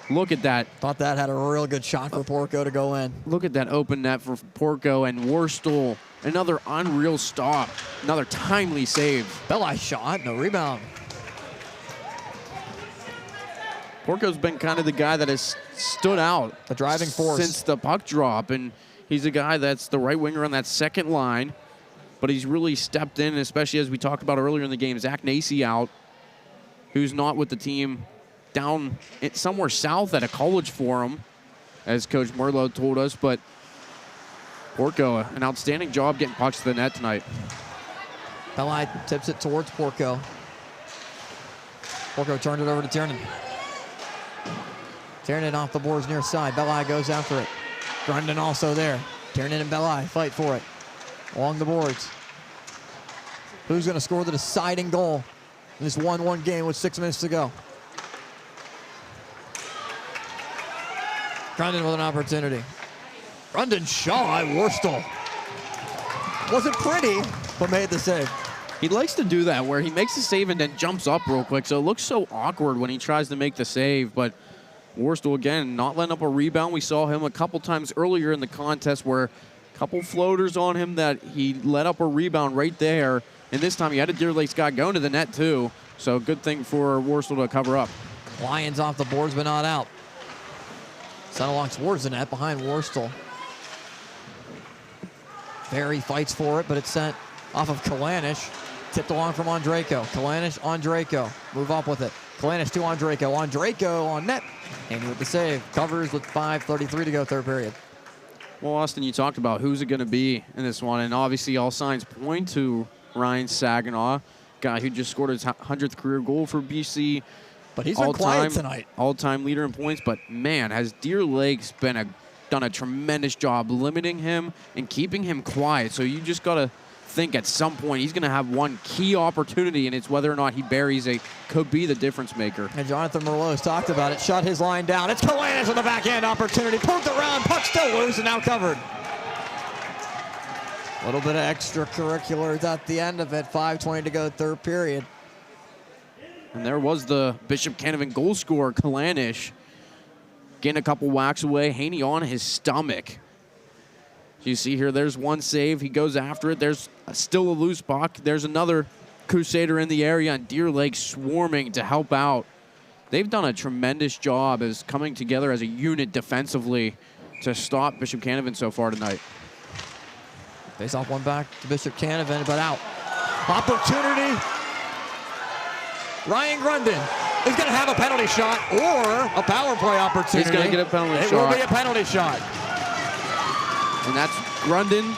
Look at that. Thought that had a real good shot for Porco to go in. Look at that open net for Porco, and Worstel, another unreal stop. Another timely save. Belli shot, no rebound. Porco's been kind of the guy that has stood out. The driving force. Since the puck drop, and he's a guy that's the right winger on that second line, but he's really stepped in, especially as we talked about earlier in the game. Zach Nacy out, who's not with the team, down somewhere south at a college for him, as Coach Merlot told us, but Porco, an outstanding job getting pucks to the net tonight. Belli tips it towards Porco. Porco turned it over to Tiernan. Tiernan off the boards near side. Belli goes after it. Grundon also there. Tiernan and Belli fight for it. Along the boards. Who's going to score the deciding goal in this 1-1 game with 6 minutes to go? Grundon with an opportunity. Grundon shot. Worstel. Wasn't pretty, but made the save. He likes to do that where he makes the save and then jumps up real quick, so it looks so awkward when he tries to make the save, but Worstel, again, not letting up a rebound. We saw him a couple times earlier in the contest where a couple floaters on him that he let up a rebound right there, and this time he had a Deer Lakes guy going to the net too, so good thing for Worstel to cover up. Lions off the boards, but not out. Sent along towards the net behind Worstel. Barry fights for it, but it's sent off of Kalanish. Tipped along from Ondrejko. Kalanish, Ondrejko. Move up with it. Kalanish to Ondrejko. Ondrejko on net. Haney with the save. Covers with 5:33 to go, third period. Well, Austin, you talked about who's it going to be in this one, and obviously all signs point to Ryan Saginaw, guy who just scored his 100th career goal for BC. But he's been quiet tonight. All-time leader in points, but man, has Deer Lakes done a tremendous job limiting him and keeping him quiet. So you just got to think at some point he's going to have one key opportunity, and it's whether or not he buries could be the difference maker. And Jonathan Merlot's talked about it. Shut his line down. It's Kalanish on the backhand opportunity. Pulled around. Puck still loose and now covered. A little bit of extracurriculars at the end of it. 5:20 to go, third period. And there was the Bishop Canevin goal scorer, Kalanish, getting a couple whacks away. Haney on his stomach. You see here, there's one save. He goes after it. There's still a loose puck. There's another Crusader in the area, and Deer Lake swarming to help out. They've done a tremendous job as coming together as a unit defensively to stop Bishop Canevin so far tonight. Face off one back to Bishop Canevin, but out. Opportunity. Ryan Grundon is going to have a penalty shot or a power play opportunity. He's going to get a penalty shot. It will be a penalty shot. And that's Grundon,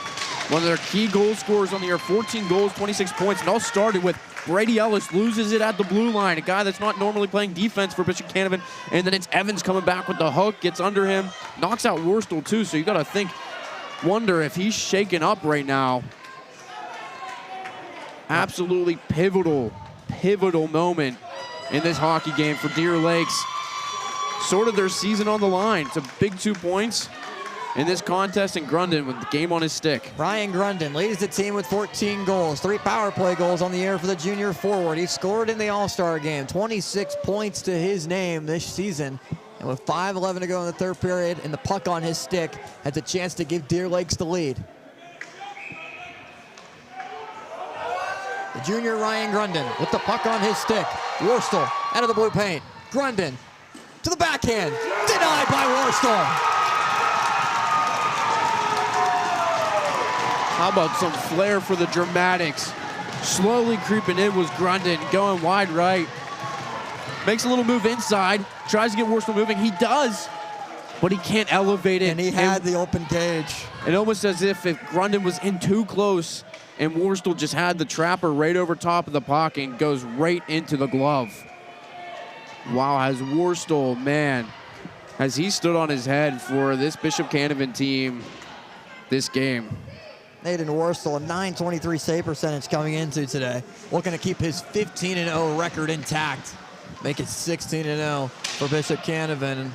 one of their key goal scorers on the year. 14 goals, 26 points. It all started with Brady Ellis loses it at the blue line, a guy that's not normally playing defense for Bishop Canevin. And then it's Evans coming back with the hook, gets under him, knocks out Worstel too. So you got to wonder if he's shaken up right now. Absolutely pivotal moment in this hockey game for Deer Lakes. Sort of their season on the line. It's a big 2 points in this contest, and Grundon with the game on his stick. Ryan Grundon leads the team with 14 goals, 3 power play goals on the year for the junior forward. He scored in the All-Star game, 26 points to his name this season. And with 5:11 to go in the third period and the puck on his stick, has a chance to give Deer Lakes the lead. The junior Ryan Grundon with the puck on his stick. Worstel out of the blue paint. Grundon to the backhand. Denied by Worstel. How about some flair for the dramatics? Slowly creeping in was Grundon, going wide right. Makes a little move inside, tries to get Worstel moving. He does, but he can't elevate it. And he had the open cage. It almost as if Grundon was in too close and Worstel just had the trapper right over top of the puck and goes right into the glove. Wow, has Worstel, man, has he stood on his head for this Bishop Canevin team this game. Nathan Worstel, a .923 save percentage coming into today. Looking to keep his 15-0 record intact. Make it 16-0 for Bishop Canevin. And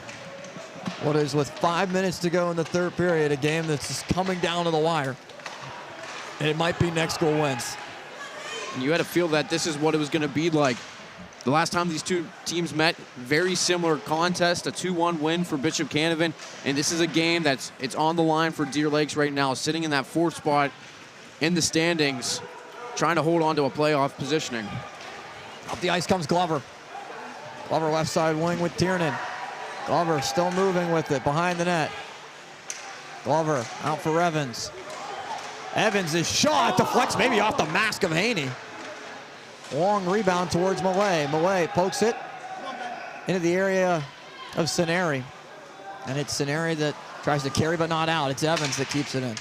what is with 5 minutes to go in the third period, a game that's just coming down to the wire. And it might be next goal wins. And you had to feel that this is what it was going to be like. The last time these two teams met, very similar contest, a 2-1 win for Bishop Canevin. And this is a game it's on the line for Deer Lakes right now, sitting in that fourth spot in the standings, trying to hold on to a playoff positioning. Up the ice comes Glover. Glover left side wing with Tiernan. Glover still moving with it behind the net. Glover out for Evans. Evans is shot, deflects maybe off the mask of Haney. Long rebound towards Millay. Millay pokes it into the area of Saneri. And it's Saneri that tries to carry but not out. It's Evans that keeps it in.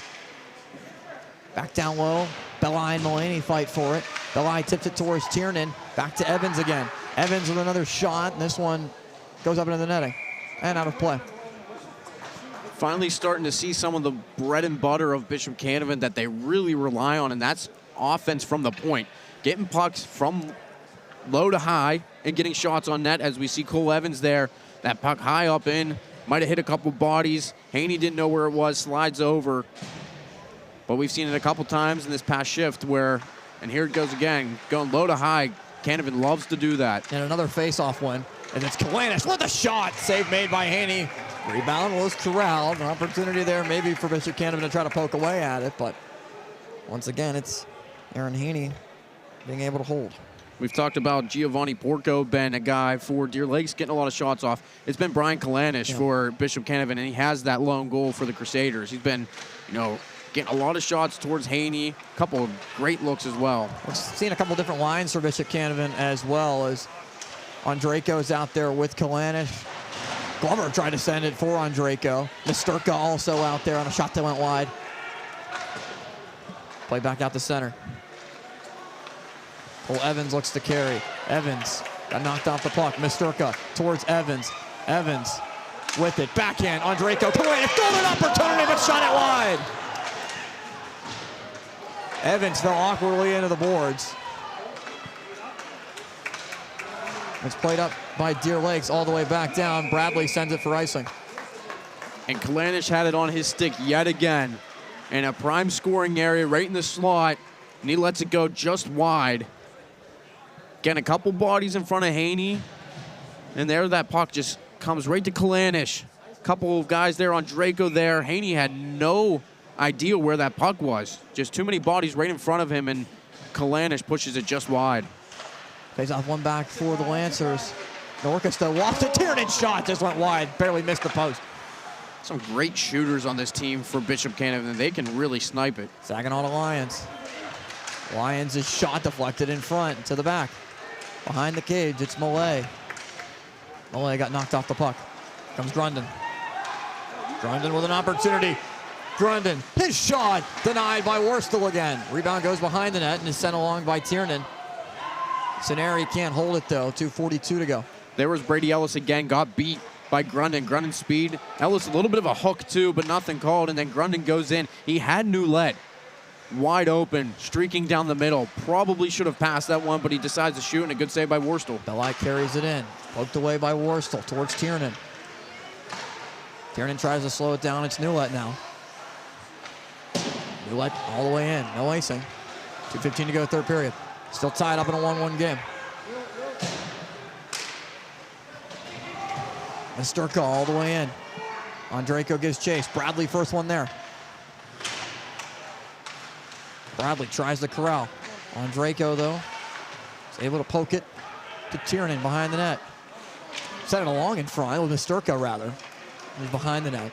Back down low. Belli and Mulaney fight for it. Belli tips it towards Tiernan. Back to Evans again. Evans with another shot, and this one goes up into the netting. and out of play. Finally starting to see some of the bread and butter of Bishop Canevin that they really rely on, and that's offense from the point. Getting pucks from low to high and getting shots on net, as we see Cole Evans there. That puck high up in, might have hit a couple bodies. Haney didn't know where it was, slides over. But we've seen it a couple times in this past shift where, and here it goes again, going low to high. Canevin loves to do that. And another face-off win. And it's Kalanis with a shot. Save made by Haney. Rebound was corralled. An opportunity there maybe for Bishop Canevin to try to poke away at it. But once again, it's Aaron Haney being able to hold. We've talked about Giovanni Porco, been a guy for Deer Lakes getting a lot of shots off. It's been Brian Kalanish for Bishop Canevin, and he has that lone goal for the Crusaders. He's been, getting a lot of shots towards Haney. A couple of great looks as well. We've seen a couple different lines for Bishop Canevin as well, as Andrejko's out there with Kalanish. Glover tried to send it for Andrejko. Misterka also out there on a shot that went wide. Play back out to center. Cole Evans looks to carry. Evans got knocked off the puck. Misterka towards Evans. Evans with it. Backhand. Andrejko. Kalanish. Golden opportunity, but shot it wide. Evans fell awkwardly into the boards. It's played up by Deer Lakes all the way back down. Bradley sends it for icing. And Kalanish had it on his stick yet again in a prime scoring area right in the slot, and he lets it go just wide. Getting a couple bodies in front of Haney, and there that puck just comes right to Kalanish. A couple of guys there on Draco there. Haney had no idea where that puck was. Just too many bodies right in front of him, and Kalanish pushes it just wide. Pays off one back for the Lancers. Norcas though walks it. Tiernan's shot just went wide. Barely missed the post. Some great shooters on this team for Bishop Canevin. They can really snipe it. Saginaw to Lions. Lions' shot deflected in front to the back. Behind the cage, it's Millay. Millay got knocked off the puck. Comes Grundon. Grundon with an opportunity. Grundon, his shot denied by Worstel again. Rebound goes behind the net and is sent along by Tiernan. Ceneri can't hold it though, 2:42 to go. There was Brady Ellis again, got beat by Grundon. Grundon's speed. Ellis a little bit of a hook too, but nothing called, and then Grundon goes in. He had Newlett wide open, streaking down the middle. Probably should have passed that one, but he decides to shoot, and a good save by Worstel. Belli carries it in. Poked away by Worstel towards Tiernan. Tiernan tries to slow it down. It's Newlett now. Newlett all the way in. No icing. 2:15 to go, third period. Still tied up in a 1-1 game. Misterka all the way in. Andrejko gives chase. Bradley first one there. Bradley tries to corral. Andrejko, though, is able to poke it to Tiernan behind the net. Set it along in front, with Misterka, rather. He's behind the net.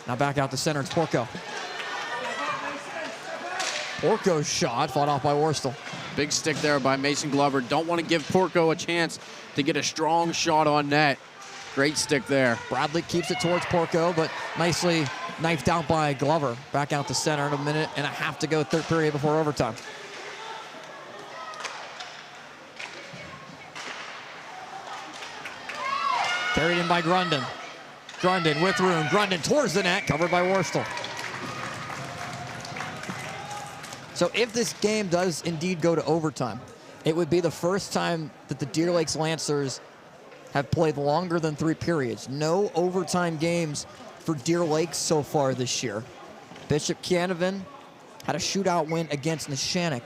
Now back out to center, it's Porco. Porco's shot fought off by Worstel. Big stick there by Mason Glover. Don't want to give Porco a chance to get a strong shot on net. Great stick there. Bradley keeps it towards Porco, but nicely knifed out by Glover. Back out to center in a minute and a half to go, third period before overtime. Carried in by Grundon. Grundon with room. Grundon towards the net, covered by Worstel. So if this game does indeed go to overtime, it would be the first time that the Deer Lakes Lancers have played longer than 3 periods. No overtime games for Deer Lakes so far this year. Bishop Canevin had a shootout win against Neshannock.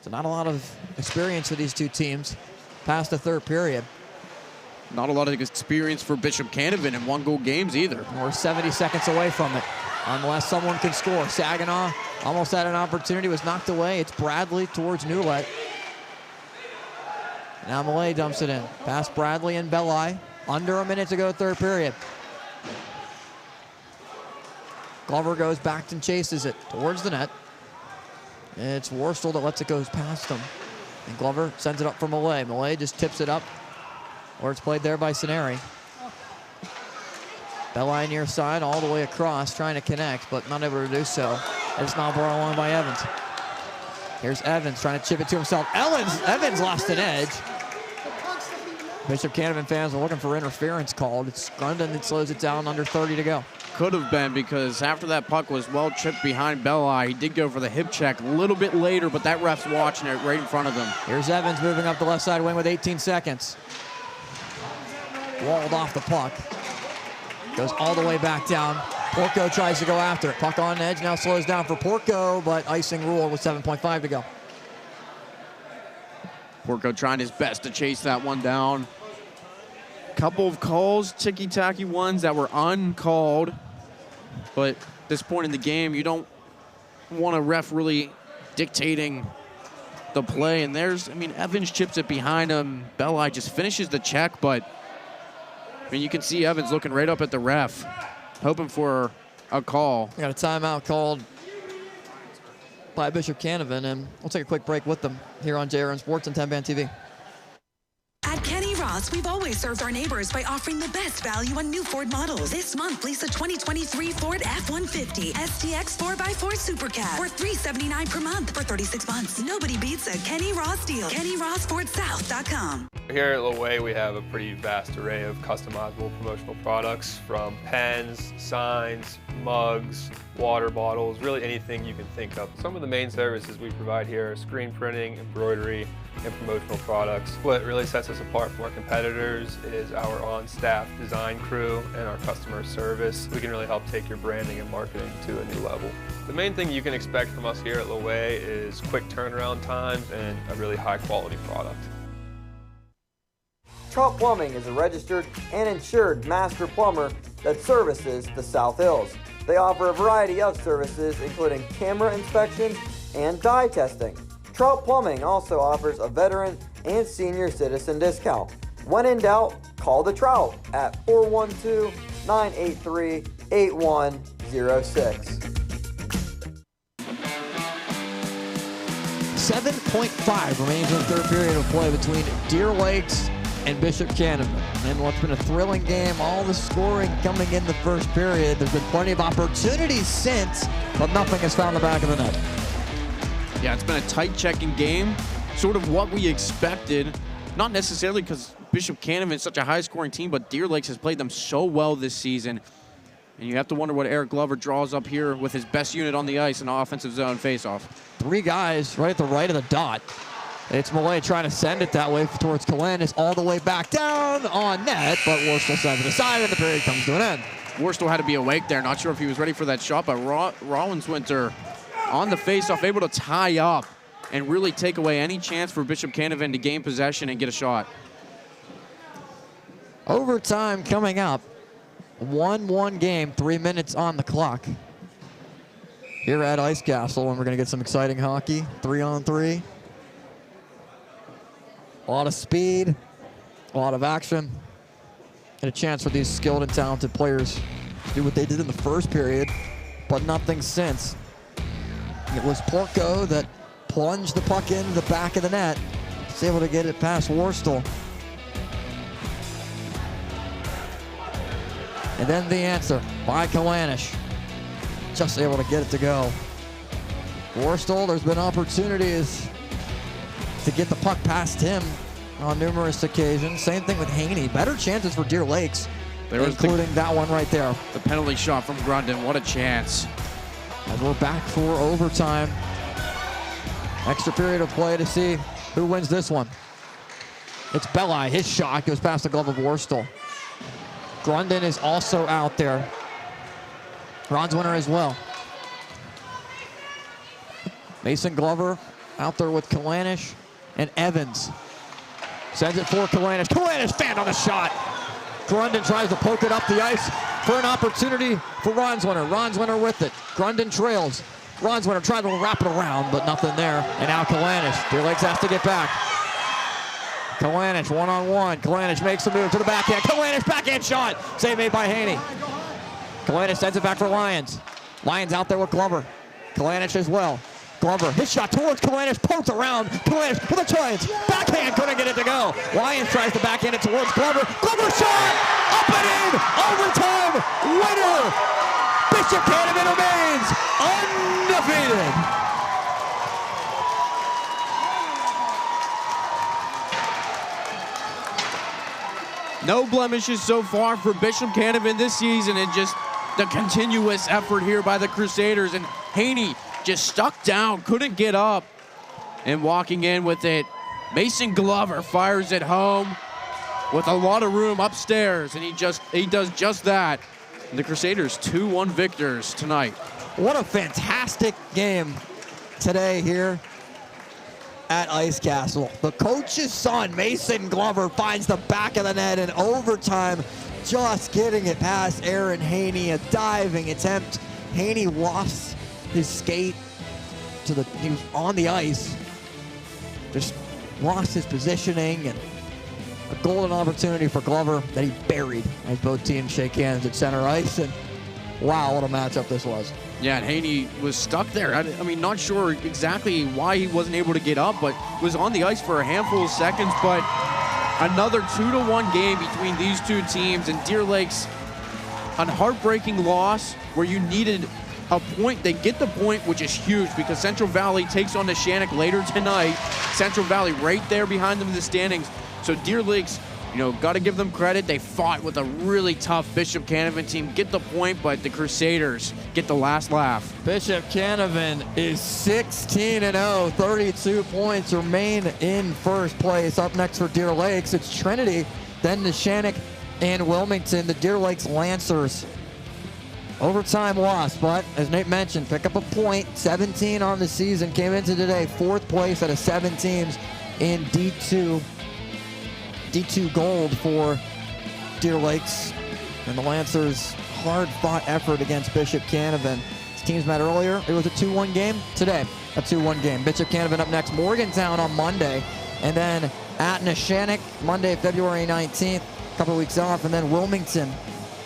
So not a lot of experience for these two teams past the third period. Not a lot of experience for Bishop Canevin in 1-goal games either. We're 70 seconds away from it, unless someone can score. Saginaw almost had an opportunity, was knocked away. It's Bradley towards Newlett. Now Millay dumps it in. Past Bradley and Belli. Under a minute to go, third period. Glover goes back and chases it towards the net. It's Worstel that lets it go past him. And Glover sends it up for Millay. Millay just tips it up, or it's played there by Ceneri. Belli near side, all the way across, trying to connect, but not able to do so. It's now brought along by Evans. Here's Evans trying to chip it to himself. Evans lost an edge. Bishop Canevin fans are looking for interference called. It's Grundon that slows it down, under 30 to go. Could have been, because after that puck was well chipped behind Belli, he did go for the hip check a little bit later, but that ref's watching it right in front of him. Here's Evans moving up the left side wing with 18 seconds. Walled off the puck. Goes all the way back down. Porco tries to go after it. Puck on edge, now slows down for Porco, but icing rule with 7.5 to go. Porco trying his best to chase that one down. Couple of calls, ticky-tacky ones that were uncalled. But at this point in the game, you don't want a ref really dictating the play. And there's, Evans chips it behind him. Belli just finishes the check, but you can see Evans looking right up at the ref, hoping for a call. We got a timeout called by Bishop Canevin, and we'll take a quick break with them here on JRN Sports and Tenband TV. At Kenny Ross, we've always served our neighbors by offering the best value on new Ford models. This month, lease a 2023 Ford F-150 STX 4x4 Super Cab for $379 per month for 36 months. Nobody beats a Kenny Ross deal. KennyRossFordSouth.com. Here at Loway, we have a pretty vast array of customizable promotional products, from pens, signs, mugs, water bottles, really anything you can think of. Some of the main services we provide here are screen printing, embroidery, and promotional products. What really sets us apart from our competitors is our on-staff design crew and our customer service. We can really help take your branding and marketing to a new level. The main thing you can expect from us here at Loway is quick turnaround times and a really high-quality product. Trout Plumbing is a registered and insured master plumber that services the South Hills. They offer a variety of services, including camera inspections and dye testing. Trout Plumbing also offers a veteran and senior citizen discount. When in doubt, call the Trout at 412-983-8106. 7.5 remains in the third period of play between Deer Lakes and Bishop Canevin. And what's been a thrilling game, all the scoring coming in the first period. There's been plenty of opportunities since, but nothing has found the back of the net. Yeah, it's been a tight checking game, sort of what we expected. Not necessarily because Bishop Canevin is such a high-scoring team, but Deer Lakes has played them so well this season. And you have to wonder what Eric Glover draws up here with his best unit on the ice in an offensive zone faceoff. Three guys right at the right of the dot. It's Millay trying to send it that way towards Kalandis, all the way back down on net, but Worstel sends it aside, and the period comes to an end. Worstel had to be awake there. Not sure if he was ready for that shot, but Rawlinswinter on the faceoff, able to tie up and really take away any chance for Bishop Canevin to gain possession and get a shot. Overtime coming up. 1-1 game, 3 minutes on the clock. Here at Ice Castle, and we're going to get some exciting hockey, 3-on-3. A lot of speed, a lot of action, and a chance for these skilled and talented players to do what they did in the first period, but nothing since. It was Porco that plunged the puck into the back of the net. He's able to get it past Worstel. And then the answer by Kalanish. Just able to get it to go. Worstel, there's been opportunities to get the puck past him on numerous occasions. Same thing with Haney. Better chances for Deer Lakes, including that one right there. The penalty shot from Grundon. What a chance. As we're back for overtime. Extra period of play to see who wins this one. It's Belli. His shot goes past the glove of Worstel. Grundon is also out there. Rawlinswinter as well. Mason Glover out there with Kalanish and Evans. Sends it for Kalanish. Kalanish fanned on the shot. Grundon tries to poke it up the ice for an opportunity for Rawlinswinter. Rawlinswinter with it. Grundon trails. Rawlinswinter tries to wrap it around, but nothing there. And now Kalanish. Deer Lakes has to get back. Kalanish one-on-one. Kalanish makes a move to the backhand. Kalanish backhand shot. Save made by Haney. Kalanish sends it back for Lyons. Lyons out there with Glover. Kalanish as well. Glover, his shot towards Kalanish, poked around. Kalanish for the Giants. Backhand, couldn't get it to go. Lyons tries to backhand it towards Glover. Glover shot! Up and in! Overtime! Winner! Bishop Canevin remains undefeated. No blemishes so far for Bishop Canevin this season, and just the continuous effort here by the Crusaders. And Haney just stuck down, couldn't get up, and walking in with it. Mason Glover fires it home with a lot of room upstairs, and he does just that. And the Crusaders 2-1 victors tonight. What a fantastic game today here at Ice Castle. The coach's son, Mason Glover, finds the back of the net in overtime, just getting it past Aaron Haney. A diving attempt. Haney lost his skate he was on the ice, just lost his positioning, and a golden opportunity for Glover that he buried as both teams shake hands at center ice. And wow, what a matchup this was. Yeah, and Haney was stuck there. I mean, not sure exactly why he wasn't able to get up, but was on the ice for a handful of seconds. But another 2-1 game between these two teams, and Deer Lakes, a heartbreaking loss where you needed a point. They get the point, which is huge, because Central Valley takes on the Shannock later tonight. Central Valley right there behind them in the standings. So Deer Lakes, got to give them credit. They fought with a really tough Bishop Canevin team, get the point, but the Crusaders get the last laugh. Bishop Canevin is 16-0, 32 points, remain in first place. Up next for Deer Lakes, it's Trinity, then the Shannock and Wilmington. The Deer Lakes Lancers, overtime loss, but as Nate mentioned, pick up a point. 17 on the season, came into today fourth place out of 7 teams in D2 gold for Deer Lakes. And the Lancers, hard-fought effort against Bishop Canevin. As teams met earlier, it was a 2-1 game. Today, a 2-1 game. Bishop Canevin up next, Morgantown on Monday, and then at Neshannock, Monday, February 19th, a couple of weeks off, and then Wilmington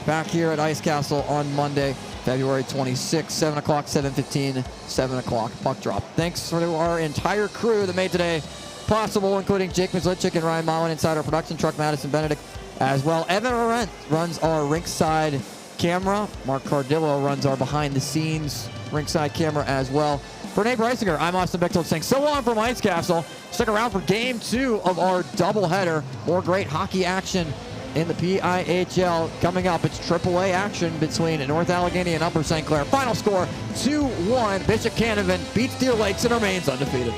back here at Ice Castle on Monday, February 26th, 7 o'clock, 7:15, 7 o'clock puck drop. Thanks to our entire crew that made today possible, including Jake Mizlichik and Ryan Mullen inside our production truck, Madison Benedict as well. Evan Arendt runs our rinkside camera. Mark Cardillo runs our behind-the-scenes rinkside camera as well. For Nate Breisinger, I'm Austin Bechtold saying so long from Ice Castle. Stick around for Game 2 of our doubleheader. More great hockey action in the PIHL coming up. It's AAA action between North Allegheny and Upper St. Clair. Final score, 2-1. Bishop Canevin beats Deer Lakes and remains undefeated.